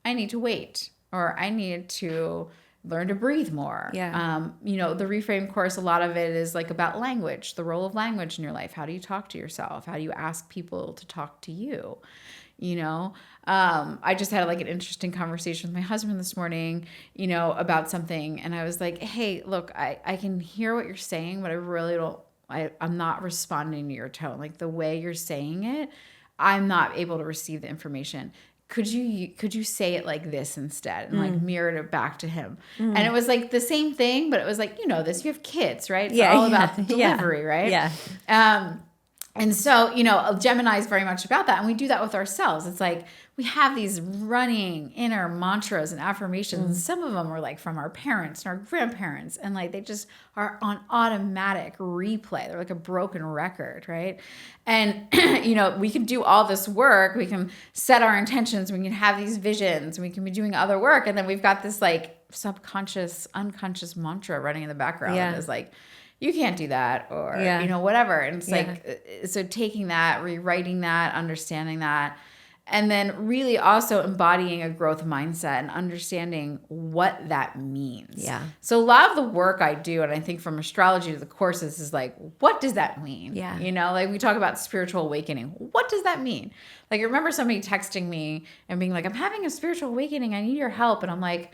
I need to wait, or I need to learn to breathe more. Yeah. The reframe course, a lot of it is like about language, the role of language in your life. How do you talk to yourself? How do you ask people to talk to you? I just had like an interesting conversation with my husband this morning, about something. And I was like, hey, look, I can hear what you're saying, but I really don't, I'm not responding to your tone. Like the way you're saying it, I'm not able to receive the information. Could you say it like this instead? And like mirrored it back to him. And it was like the same thing, but it was like, this, you have kids, right? It's all about the delivery, right? Yeah. And so, Gemini is very much about that. And we do that with ourselves. It's like we have these running inner mantras and affirmations. Some of them are like from our parents and our grandparents. And like they just are on automatic replay. They're like a broken record, right? And, we can do all this work. We can set our intentions. We can have these visions. We can be doing other work. And then we've got this like subconscious, unconscious mantra running in the background. Yeah. That is like, you can't do that, or, whatever. And it's like, so taking that, rewriting that, understanding that, and then really also embodying a growth mindset and understanding what that means. Yeah. So a lot of the work I do, and I think from astrology to the courses, is like, what does that mean? Yeah. Like we talk about spiritual awakening. What does that mean? Like I remember somebody texting me and being like, I'm having a spiritual awakening. I need your help. And I'm like,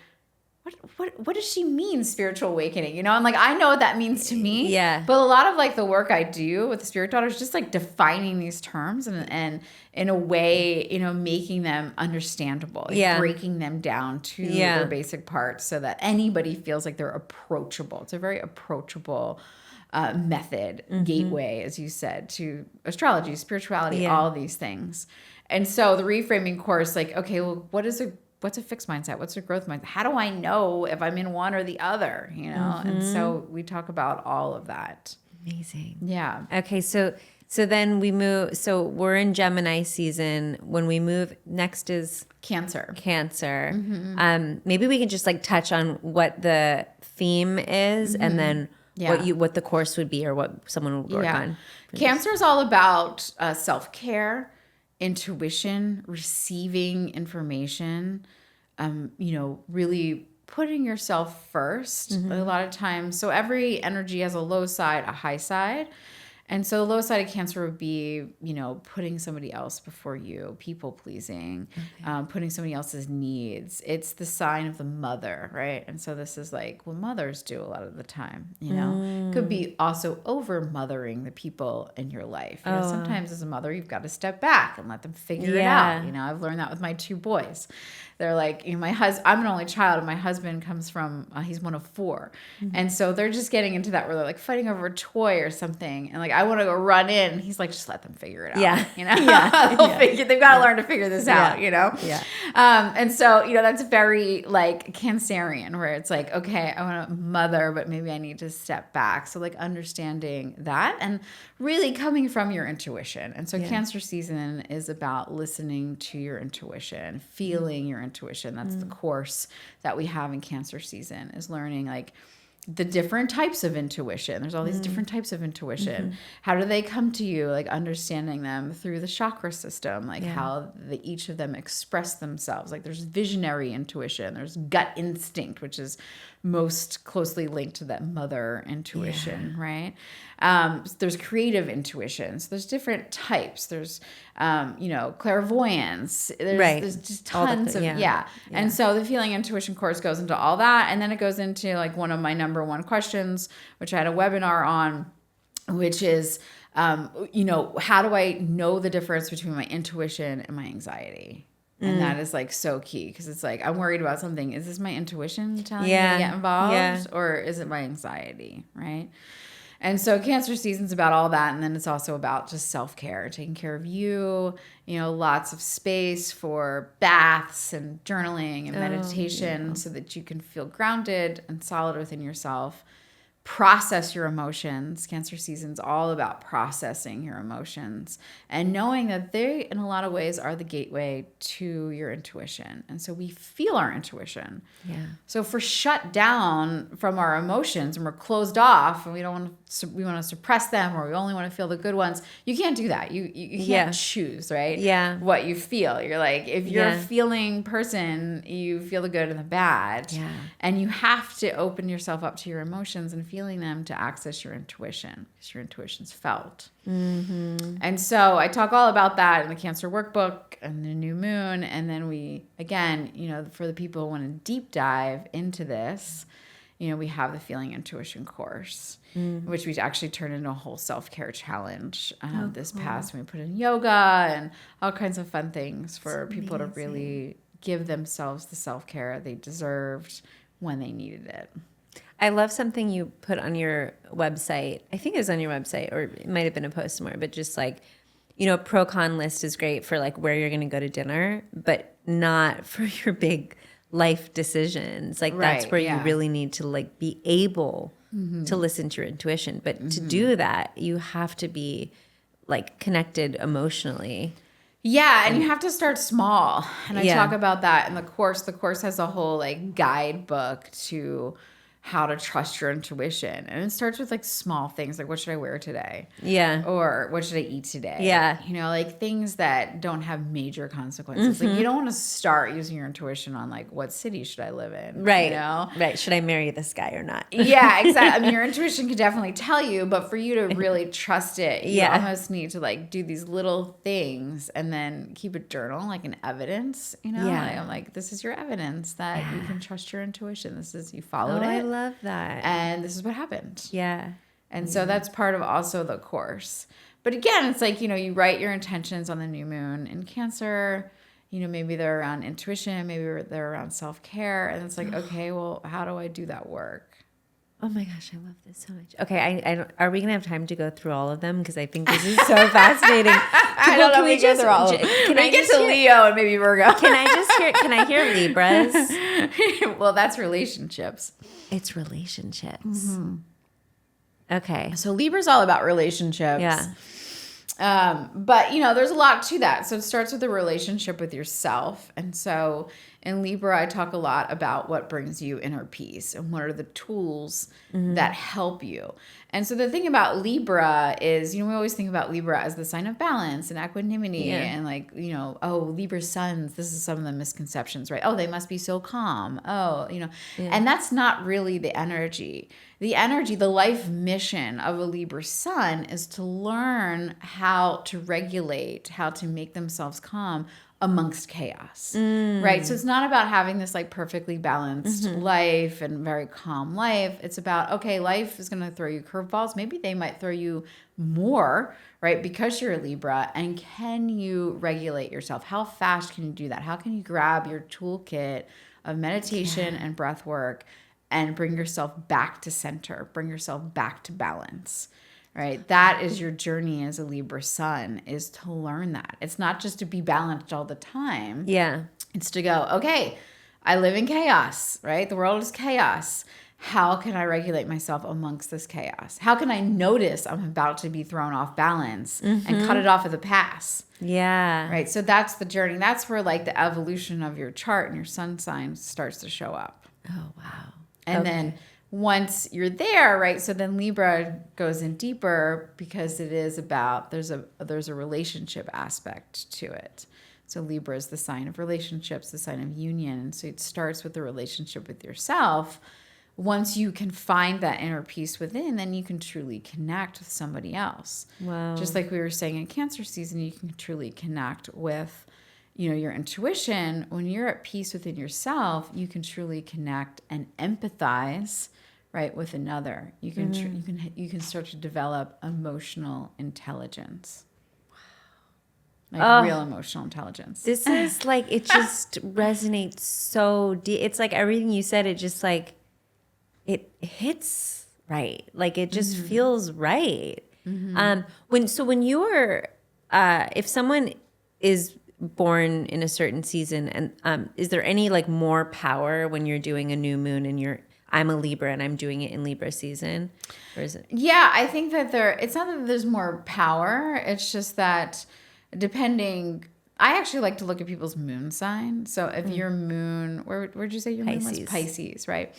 what does she mean, spiritual awakening? And like, I know what that means to me. Yeah. But a lot of like the work I do with the spirit daughters, just like defining these terms and in a way, making them understandable, like breaking them down to their basic parts so that anybody feels like they're approachable. It's a very approachable method, gateway, as you said, to astrology, spirituality, all of these things. And so the reframing course, like, okay, well, what's a fixed mindset? What's a growth mindset? How do I know if I'm in one or the other? And so we talk about all of that. Amazing. Yeah. Okay. So then we move. So we're in Gemini season. When we move, next is Cancer. Maybe we can just like touch on what the theme is, and then what the course would be, or what someone would work on. Cancer is all about self-care, intuition, receiving information, really putting yourself first a lot of times. So every energy has a low side, a high side. And so the low side of Cancer would be, putting somebody else before you, people pleasing, putting somebody else's needs. It's the sign of the mother, right? And so this is like what mothers do a lot of the time, Could be also over mothering the people in your life. Sometimes as a mother, you've got to step back and let them figure it out. I've learned that with my 2 boys. They're like, I'm an only child, and my husband comes from, he's one of 4. And so they're just getting into that where they're like fighting over a toy or something. And like, I want to go run in. And he's like, just let them figure it out. They've got to learn to figure this out, And so, that's very like Cancerian, where it's like, okay, I want to mother, but maybe I need to step back. So like understanding that and really coming from your intuition. And so Cancer season is about listening to your intuition, feeling your intuition. That's the course that we have in Cancer season, is learning like, the different types of intuition. There's all these different types of intuition. How do they come to you? Like understanding them through the chakra system, like how each of them express themselves. Like there's visionary intuition, there's gut instinct, which is most closely linked to that mother intuition, right? There's creative intuition. So there's different types. There's, clairvoyance. There's just tons of, And so the Feeling Intuition course goes into all that. And then it goes into like one of my number one questions, which I had a webinar on, which is, how do I know the difference between my intuition and my anxiety? And that is like so key because it's like, I'm worried about something. Is this my intuition telling me to get involved? Yeah. Or is it my anxiety? Right. And so Cancer season's about all that. And then it's also about just self-care, taking care of you, lots of space for baths and journaling and meditation so that you can feel grounded and solid within yourself. Process your emotions. Cancer season's all about processing your emotions and knowing that they, in a lot of ways, are the gateway to your intuition. And so we feel our intuition. Yeah. So if we're shut down from our emotions and we're closed off and we want to suppress them or we only want to feel the good ones, you can't do that. You can't choose, right? Yeah. What you feel. You're like, if you're a feeling person, you feel the good and the bad. Yeah. And you have to open yourself up to your emotions and feeling them to access your intuition because your intuition's felt. Mm-hmm. And so I talk all about that in the Cancer Workbook and the new moon. And then we, again, for the people who want to deep dive into this, we have the Feeling Intuition course, which we actually turned into a whole self-care challenge this past. We put in yoga and all kinds of fun things for people to really give themselves the self-care they deserved when they needed it. I love something you put on your website. I think it was on your website or it might have been a post somewhere, but just like, pro-con list is great for like where you're going to go to dinner, but not for your big life decisions. Like that's where you really need to like be able to listen to your intuition. But to do that, you have to be like connected emotionally. Yeah, and you have to start small. And I talk about that in the course. The course has a whole like guidebook to how to trust your intuition. And it starts with like small things like what should I wear today? Yeah. Or what should I eat today? Yeah. Like things that don't have major consequences. Like you don't want to start using your intuition on like what city should I live in? Right. Right. Should I marry this guy or not? Yeah, exactly. I mean, your intuition could definitely tell you, but for you to really trust it, you almost need to like do these little things and then keep a journal like an evidence, Yeah. I'm like, this is your evidence that you can trust your intuition. This is, you followed it. I love that. And this is what happened. Yeah. And so that's part of also the course. But again, it's like, you write your intentions on the new moon in Cancer. Maybe they're around intuition. Maybe they're around self-care. And it's like, okay, well, how do I do that work? Oh my gosh, I love this so much. Okay, I don't, are we gonna have time to go through all of them? Because I think this is so fascinating. I don't know. Can we just go through all of them? Can I get to Leo and maybe Virgo? Can I hear Libras? Well, that's relationships. It's relationships. Mm-hmm. Okay. So Libra's all about relationships. Yeah. But there's a lot to that. So it starts with a relationship with yourself. And so in Libra, I talk a lot about what brings you inner peace and what are the tools that help you. And so the thing about Libra is, we always think about Libra as the sign of balance and equanimity and like, Libra suns, this is some of the misconceptions, right? Oh, they must be so calm. Oh, and that's not really the energy. The energy, the life mission of a Libra sun is to learn how to regulate, how to make themselves calm amongst chaos, right? So it's not about having this like perfectly balanced life and very calm life. It's about, okay, life is going to throw you curveballs. Maybe they might throw you more, right? Because you're a Libra. And can you regulate yourself? How fast can you do that? How can you grab your toolkit of meditation and breath work and bring yourself back to center, bring yourself back to balance? Right? That is your journey as a Libra sun, is to learn that. It's not just to be balanced all the time. Yeah. It's to go, okay, I live in chaos, right? The world is chaos. How can I regulate myself amongst this chaos? How can I notice I'm about to be thrown off balance and cut it off at the pass? Yeah. Right? So that's the journey. That's where like the evolution of your chart and your sun sign starts to show up. Oh, wow. And then once you're there, right? So then Libra goes in deeper because it is about, there's a relationship aspect to it. So Libra is the sign of relationships, the sign of union. And so it starts with the relationship with yourself. Once you can find that inner peace within, then you can truly connect with somebody else. Wow. Just like we were saying in Cancer season, you can truly connect with, your intuition. When you're at peace within yourself, you can truly connect and empathize, right, with another. You can you can start to develop emotional intelligence. Like real emotional intelligence. This is like, it just resonates so deep. It's like everything you said, it just like, it hits right. Like it just feels right. When you were, if someone is born in a certain season, and is there any like more power when you're doing a new moon and I'm a Libra and I'm doing it in Libra season, or is it? Yeah, I think that it's not that there's more power. It's just that I actually like to look at people's moon sign. So if your moon, where'd you say your moon was? Pisces, right?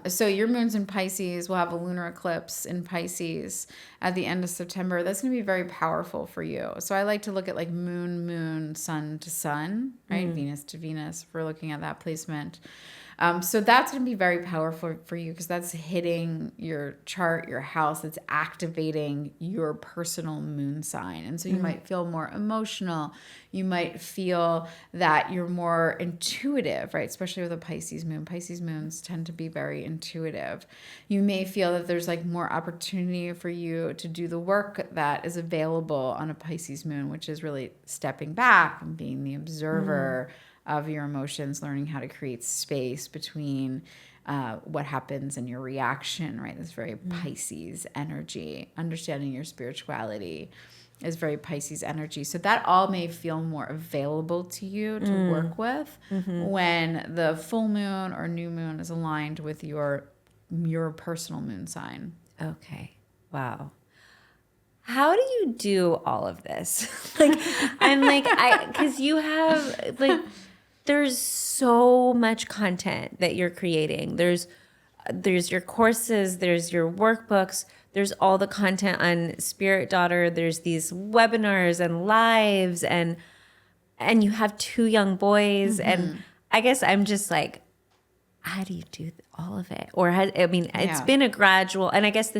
So your moon's in Pisces. We'll have a lunar eclipse in Pisces at the end of September. That's going to be very powerful for you. So I like to look at like moon, sun to sun, right? Venus to Venus, if we're looking at that placement. So that's going to be very powerful for you because that's hitting your chart, your house. It's activating your personal moon sign. And so you might feel more emotional. You might feel that you're more intuitive, right? Especially with a Pisces moon. Pisces moons tend to be very intuitive. You may feel that there's like more opportunity for you to do the work that is available on a Pisces moon, which is really stepping back and being the observer of your emotions, learning how to create space between what happens and your reaction, right? This very Pisces energy. Understanding your spirituality is very Pisces energy. So that all may feel more available to you to work with when the full moon or new moon is aligned with your personal moon sign. Okay. Wow. How do you do all of this? Because you have there's so much content that you're creating. There's your courses, there's your workbooks, there's all the content on Spirit Daughter, there's these webinars and lives, and you have 2 young boys. And I guess I'm just like, how do you do all of it? Or it's been a gradual, and I guess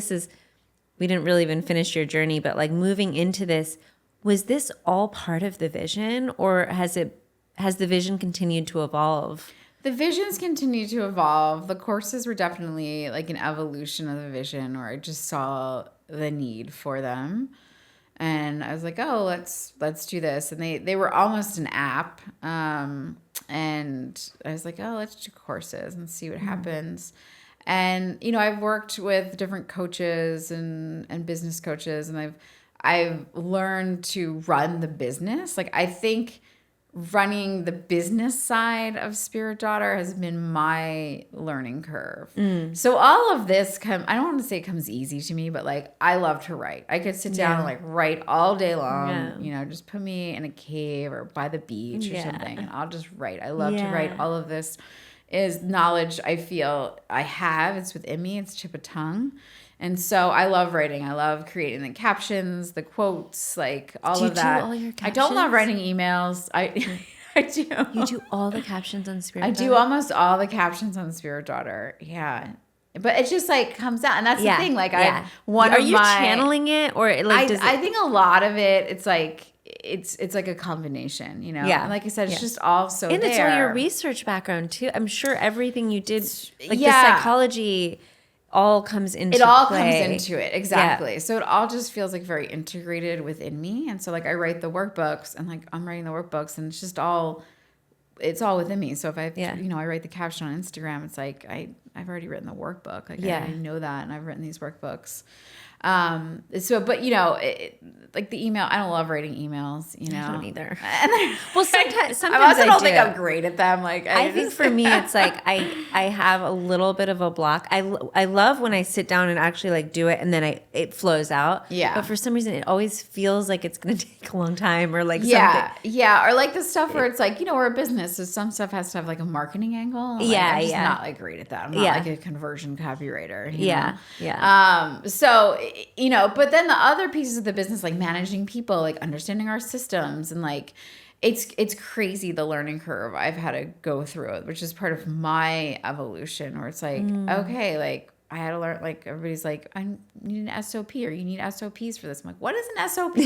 we didn't really even finish your journey, but like moving into this, was this all part of the vision, or has the vision continued to evolve? The visions continue to evolve. The courses were definitely like an evolution of the vision, where I just saw the need for them. And I was like, oh, let's do this. And they were almost an app. And I was like, oh, let's do courses and see what happens. And, I've worked with different coaches and business coaches, and I've learned to run the business. Like, I think running the business side of Spirit Daughter has been my learning curve. So all of this I don't want to say it comes easy to me, but like, I love to write. I could sit down and like write all day long, just put me in a cave or by the beach or something, and I'll just write. I love to write. All of this is knowledge I feel I have. It's within me. It's tip of tongue. And so I love writing. I love creating the captions, the quotes, like all of that. Do all your captions? I don't love writing emails. I do. You do all the captions on Spirit Daughter? I do almost all the captions on Spirit Daughter. Yeah. But it just like comes out. And that's the thing. Like Are you channeling it, or like I think a lot of it, it's like it's like a combination, Yeah. And like I said, it's just all so and there. It's all your research background too. I'm sure everything you did, like the psychology, all comes into it. All play. comes into it. Exactly. Yeah. So it all just feels like very integrated within me. And so like I write the workbooks, and like I'm writing the workbooks, and it's all within me. So if I write the caption on Instagram, it's like I've already written the workbook. Like I already know that, and I've written these workbooks. But like the email, I don't love writing emails, I don't either. And Well, sometimes I also don't do. think I'm great at them. Like I think for me, it's like I have a little bit of a block. I love when I sit down and actually like do it, and then it flows out. Yeah. But for some reason, it always feels like it's going to take a long time, or like something. Yeah, or like the stuff where it's like we're a business, so some stuff has to have like a marketing angle. Like, I'm just not like great at that. I'm not like a conversion copywriter. You know? So but then the other pieces of the business, like managing people, like understanding our systems, and like it's crazy the learning curve I've had to go through, which is part of my evolution, where it's like, okay, like I had to learn, like everybody's like, I need an SOP, or you need SOPs for this. I'm like, what is an SOP?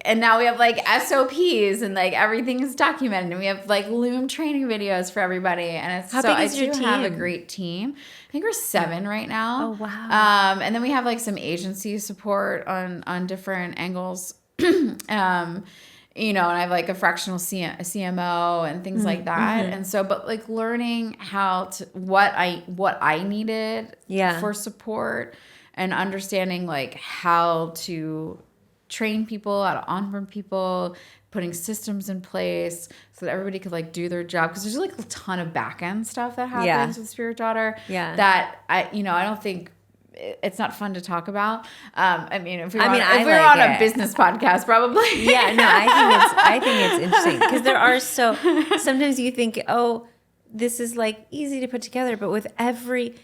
And now we have like SOPs, and like everything is documented, and we have like Loom training videos for everybody. And it's How big is your team? Have a great team. I think we're 7 right now. Oh, wow. And then we have like some agency support on different angles. And I have like a fractional CMO and things like that. And so, but like learning how to, what I needed for support, and understanding like how to train people, how to onboard people, putting systems in place so that everybody could like do their job. Cause there's like a ton of back end stuff that happens with Spirit Daughter that I don't think, it's not fun to talk about. If we were on a business podcast, probably. Yeah, no, I think it's interesting, because there are sometimes you think, oh, this is like easy to put together, but with every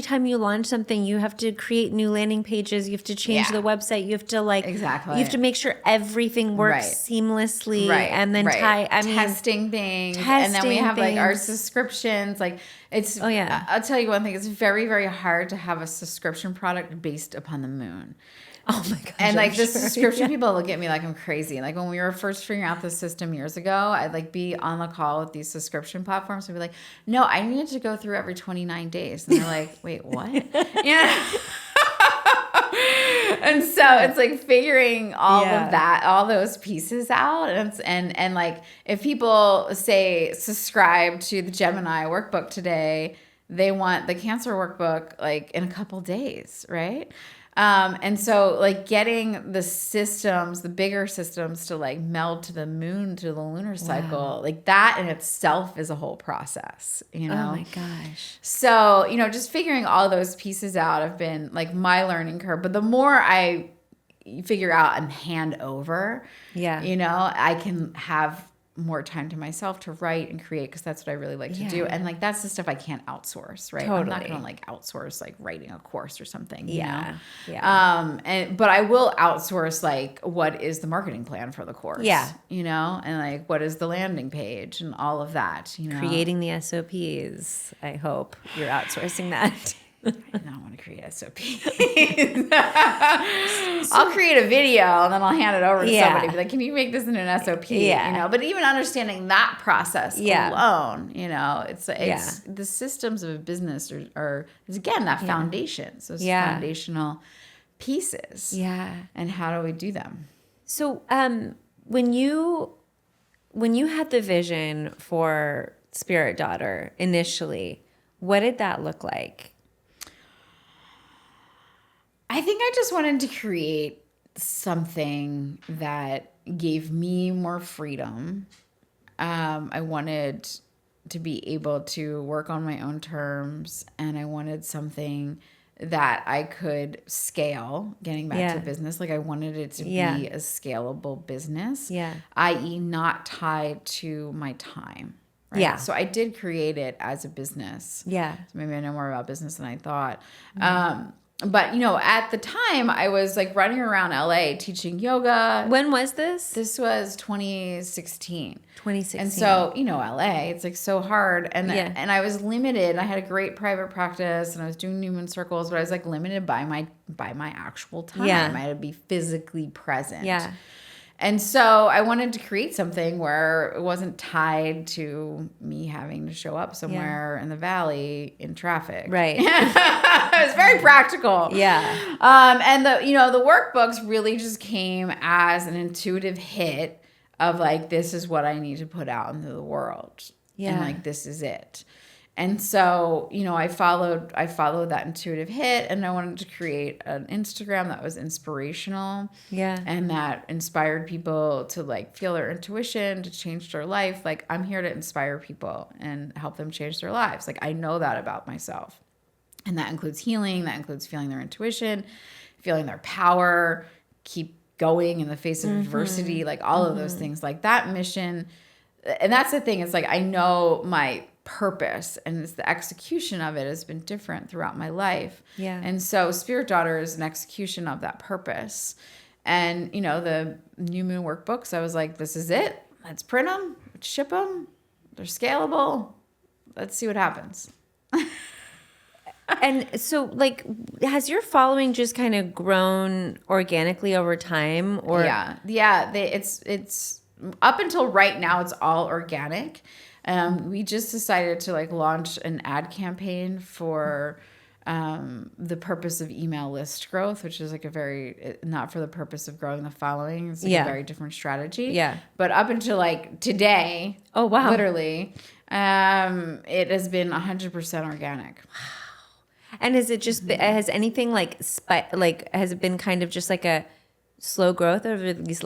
time you launch something, you have to create new landing pages, you have to change the website, you have to you have to make sure everything works seamlessly, and then testing things, and then we have like our subscriptions. Like it's I'll tell you one thing, it's very, very hard to have a subscription product based upon the moon. Oh my gosh. And like the subscription people look at me like I'm crazy. Like when we were first figuring out the system years ago, I'd like be on the call with these subscription platforms and be like, no, I needed to go through every 29 days. And they're like, wait, what? And so it's like figuring all of that, all those pieces out. And like if people say subscribe to the Gemini workbook today, they want the Cancer workbook like in a couple days, right? And so like getting the systems, the bigger systems to like meld to the moon, to the lunar cycle, like that in itself is a whole process, Oh my gosh. So, just figuring all those pieces out have been like my learning curve. But the more I figure out and hand over, I can have more time to myself to write and create, because that's what I really like to do. And like that's the stuff I can't outsource, right? Totally. I'm not gonna like outsource like writing a course or something. You know? But I will outsource like what is the marketing plan for the course. And like what is the landing page and all of that. Creating the SOPs. I hope you're outsourcing that. I don't want to create SOPs. I'll create a video and then I'll hand it over to somebody. Be like, can you make this in an SOP? But even understanding that process alone, it's the systems of a business are again that foundation. So it's foundational pieces. And how do we do them? So when you had the vision for Spirit Daughter initially, what did that look like? I think I just wanted to create something that gave me more freedom. I wanted to be able to work on my own terms, and I wanted something that I could scale, getting back to business. Like I wanted it to be a scalable business, i.e. not tied to my time. Right? So I did create it as a business. So maybe I know more about business than I thought. But, at the time I was like running around LA teaching yoga. When was this? This was 2016. 2016. And so, LA, it's like so hard. And I was limited. I had a great private practice and I was doing Newman circles, but I was like limited by my actual time. I had to be physically present. And so I wanted to create something where it wasn't tied to me having to show up somewhere in the valley in traffic. Right. It was very practical. And the workbooks really just came as an intuitive hit of like, this is what I need to put out into the world. And like, this is it. And so, I followed that intuitive hit, and I wanted to create an Instagram that was inspirational. Yeah. And that inspired people to like feel their intuition, to change their life. Like, I'm here to inspire people and help them change their lives. Like, I know that about myself. And that includes healing, that includes feeling their intuition, feeling their power, keep going in the face of adversity, like all of those things. Like that mission. And that's the thing. It's like, I know my purpose, and it's the execution of it has been different throughout my life. Yeah. And so Spirit Daughter is an execution of that purpose. And, the new Moon Workbooks, I was like, this is it. Let's print them, let's ship them. They're scalable. Let's see what happens. And so, like, has your following just kind of grown organically over time? Or It's up until right now, it's all organic. We just decided to like launch an ad campaign for the purpose of email list growth, which is like not for the purpose of growing the following. It's like a very different strategy. Yeah. But up until like today, oh wow, literally, it has been 100% organic. And has it just has anything like has it been kind of just like a slow growth over these?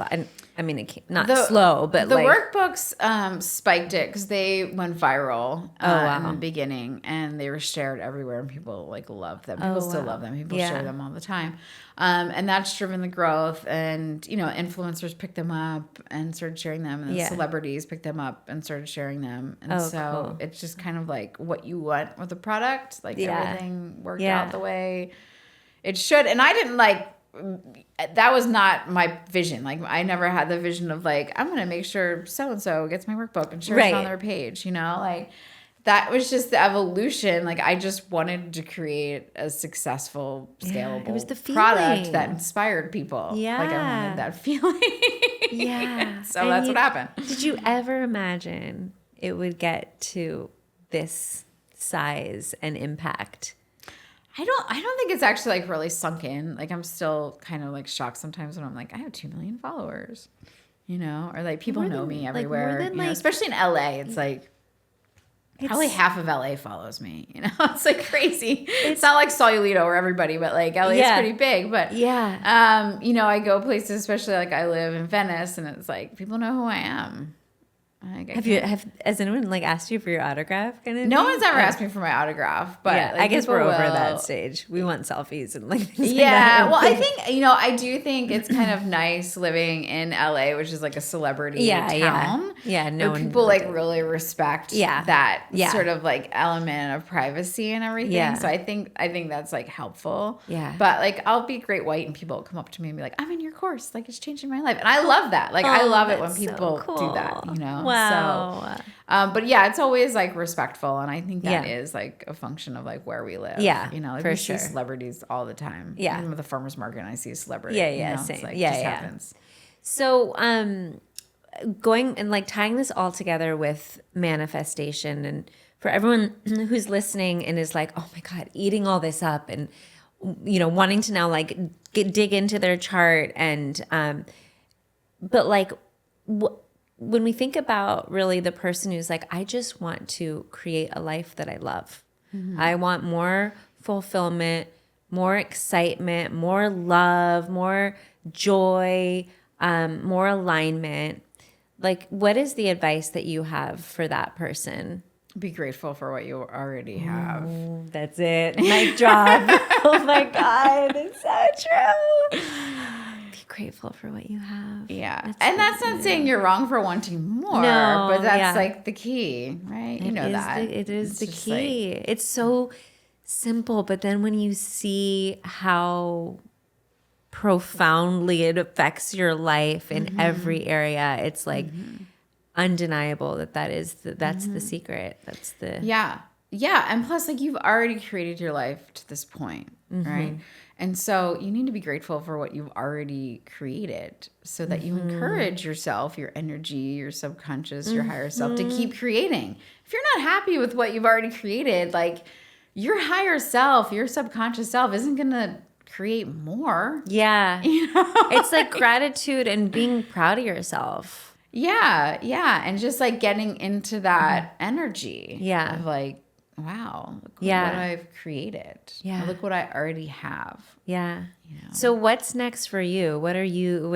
I mean, not slow, but the like workbooks spiked it because they went viral in the beginning, and they were shared everywhere, and people like loved them. People still love them. People share them all the time, and that's driven the growth. And influencers picked them up and started sharing them, and then celebrities picked them up and started sharing them. And so it's just kind of like what you want with the product. Like everything worked out the way it should, and I didn't like. That was not my vision. Like, I never had the vision of like, I'm going to make sure so-and-so gets my workbook and shares it on their page, like that was just the evolution. Like, I just wanted to create a successful, scalable it was the product that inspired people. Yeah. Like, I wanted that feeling. Yeah. So that's what happened. Did you ever imagine it would get to this size and impact? I don't think it's actually like really sunk in. Like, I'm still kind of like shocked sometimes when I'm like, I have 2 million followers, or like people know me everywhere, especially in LA. It's like probably half of LA follows me, it's like crazy. It's not like Solulito or everybody, but like LA is pretty big. But I go places, especially like I live in Venice, and it's like people know who I am. Has anyone like asked you for your autograph? Kind of no one's ever asked me for my autograph, but like, I guess we're over that stage. We want selfies and like things like that. Well, I think I do think it's kind of nice living in LA, which is like a celebrity town. No one people like really respect that sort of like element of privacy and everything. Yeah. So I think that's like helpful. Yeah. But like I'll be great white and people will come up to me and be like, I'm in your course, like it's changing my life, and I love that. Like I love it when people do that. Wow. So, but yeah, it's always like respectful, and I think that is like a function of like where we live. Yeah, like for we sure. see celebrities all the time. Yeah, even with the farmers market, I see a celebrity. Same. It's like, just happens. So, going and like tying this all together with manifestation, and for everyone who's listening and is like, oh my God, eating all this up, and wanting to now like dig into their chart, and but like when we think about really the person who's like, I just want to create a life that I love. Mm-hmm. I want more fulfillment, more excitement, more love, more joy, more alignment. Like, what is the advice that you have for that person? Be grateful for what you already have. That's it. Mic drop. Oh my God. It's so true. Be grateful for what you have. Yeah. That's not saying you're wrong for wanting more, but that's like the key, right? It is the key. Like, it's so simple, but then when you see how profoundly it affects your life in every area, it's like undeniable that's the secret. That's the and plus like you've already created your life to this point, right? And so you need to be grateful for what you've already created, so that you encourage yourself, your energy, your subconscious, your higher self to keep creating. If you're not happy with what you've already created, like your higher self, your subconscious self isn't gonna create more. Yeah. It's like gratitude and being proud of yourself. Yeah. And just like getting into that energy of like wow, look Yeah. what I've created. Yeah. Look what I already have. Yeah. You know? So what's next for you? What are you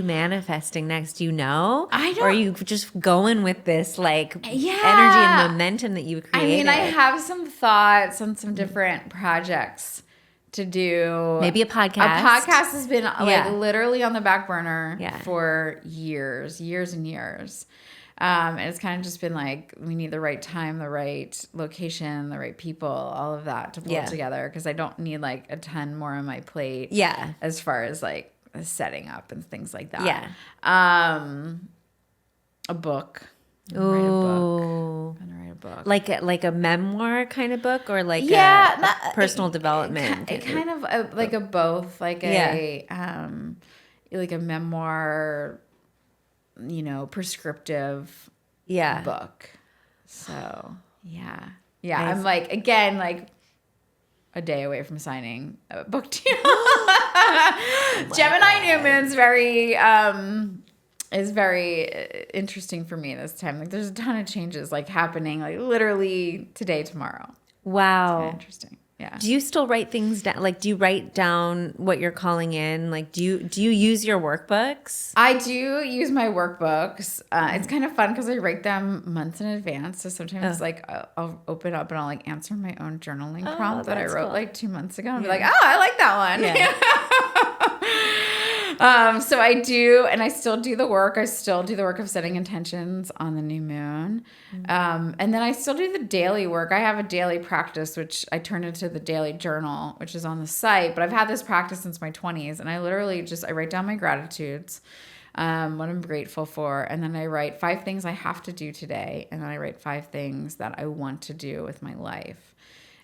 manifesting next? Do you know? I don't- Or are you just going with this like Yeah. energy and momentum that you I created? mean, I have some thoughts on some different projects to do. Maybe a podcast. A podcast has been Yeah. like literally on the back burner Yeah. for years and years. And it's kind of just been like, we need the right time, the right location, the right people, all of that to pull it together. Because I don't need like a ton more on my plate. Yeah. As far as like setting up and things like that. Yeah. A book. Oh. I'm gonna write a book. Like a memoir kind of book, or like not- a personal development? Kind of like a both, like a memoir, prescriptive book. So yeah. Nice. I'm like, again, like a day away from signing a book deal. Gemini New Moon's is very interesting for me this time. Like there's a ton of changes like happening like literally today, tomorrow. Wow. It's kind of interesting. Yeah. Do you still write things down? Like, do you write down what you're calling in? Like, do you use your workbooks? I do use my workbooks. It's kind of fun because I write them months in advance. So sometimes like I'll open up and I'll like answer my own journaling prompt that I wrote like 2 months ago and be like, oh, I like that one. Yeah. So I do, and I still do the work. I still do the work of setting intentions on the new moon. And then I still do the daily work. I have a daily practice, which I turned into the daily journal, which is on the site. But I've had this practice since my 20s. And I literally I write down my gratitudes, what I'm grateful for. And then I write 5 things I have to do today. And then I write 5 things that I want to do with my life.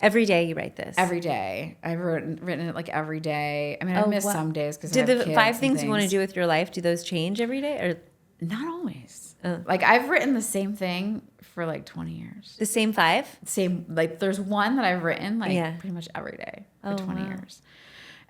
Every day you write this? Every day. I've written it like every day. I mean, I miss some days because Do the 5 things you want to do with your life, do those change every day? Or not always. Like I've written the same thing for like 20 years. The same 5? Same, like there's one that I've written like pretty much every day for 20 years.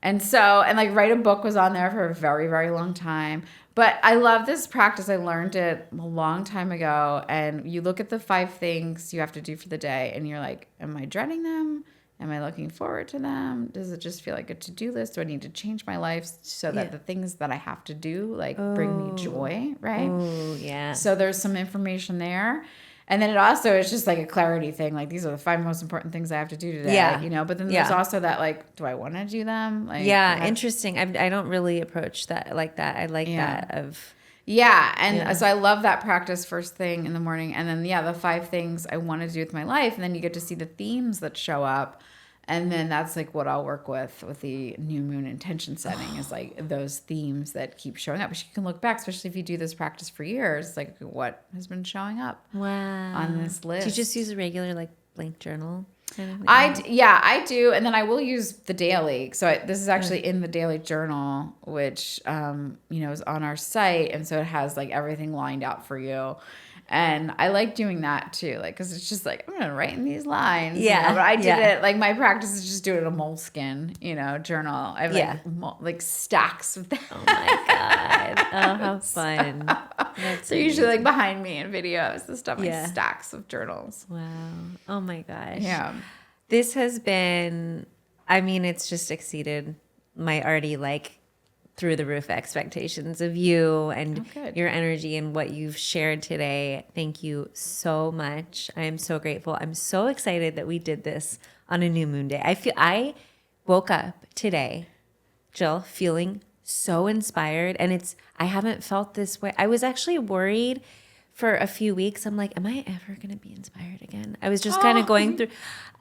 And so, and like write a book was on there for a very, very long time. But I love this practice. I learned it a long time ago. And you look at the 5 things you have to do for the day and you're like, am I dreading them? Am I looking forward to them? Does it just feel like a to-do list? Do I need to change my life so that the things that I have to do like bring me joy, right? Oh, yeah. So there's some information there. And then it also is just like a clarity thing. Like these are the 5 most important things I have to do today, But then there's also that like, do I want to do them? Like, interesting. I don't really approach that like that. I like that of... Yeah, and so I love that practice first thing in the morning. And then, the 5 things I want to do with my life. And then you get to see the themes that show up. And then that's like what I'll work with the new moon intention setting is like those themes that keep showing up. But you can look back, especially if you do this practice for years, like what has been showing up on this list. Do you just use a regular like blank journal? I do. And then I will use the daily. So this is actually in the daily journal, which, is on our site. And so it has like everything lined out for you. And I like doing that too, like, cause it's just like, I'm going to write in these lines. Yeah. But I did it, like my practice is just doing a moleskin, journal. I have like stacks of that. Oh my God. Oh, how fun. They're usually like behind me in videos, this stuff, like stacks of journals. Wow. Oh my gosh. Yeah. This has been, it's just exceeded my already like through the roof expectations of you and your energy and what you've shared today. Thank you so much. I am so grateful. I'm so excited that we did this on a new moon day. I woke up today, Jill, feeling so inspired, and I haven't felt this way. I was actually worried for a few weeks. I'm like, am I ever going to be inspired again? I was just kind of going through,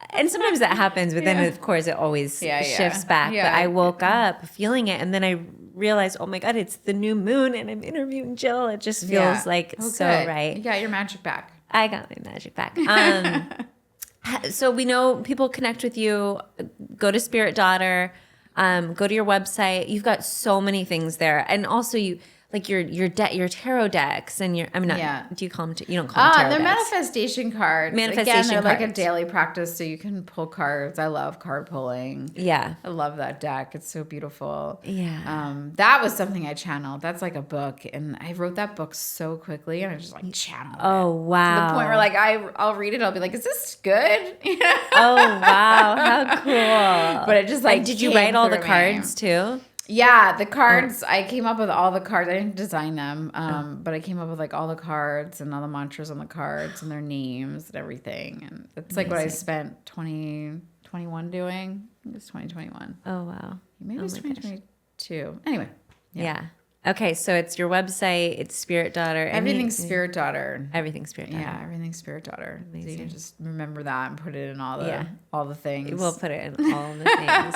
and sometimes that happens, but then of course it always shifts back. Yeah. But I woke up feeling it, and then I realized, oh my God, it's the new moon and I'm interviewing Jill. It just feels like so right. You got your magic back. I got my magic back. So we know people connect with you. Go to Spirit Daughter. Go to your website. You've got so many things there. And also like your tarot decks and do you call them, you don't call them tarot They're decks. manifestation cards. Manifestation Again, they're like a cards. daily practice, so you can pull cards. I love card pulling. Yeah. I love that deck. It's so beautiful. Yeah. That was something I channeled. That's like a book, and I wrote that book so quickly, and I just like channeled it. Oh, wow. To the point where like I'll read it, I'll be like, "Is this good?" Oh, wow. How cool. But it just like, and did you came write all the through me. cards too? Yeah, the cards, I came up with all the cards. I didn't design them, but I came up with like all the cards and all the mantras on the cards and their names and everything. And it's like what I spent 2021 doing. I think it was 2021. Oh, wow. Maybe it was 2022. Anyway. Yeah. Okay, so it's your website. It's Spirit Daughter. Everything's Spirit Daughter. Everything's Spirit Daughter. Yeah, everything's Spirit Daughter. Amazing. So you can just remember that and put it in all the things. We'll put it in all the things.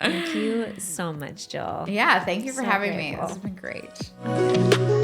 Thank you so much, Jill. Yeah, thank you for having me. grateful. This has been great.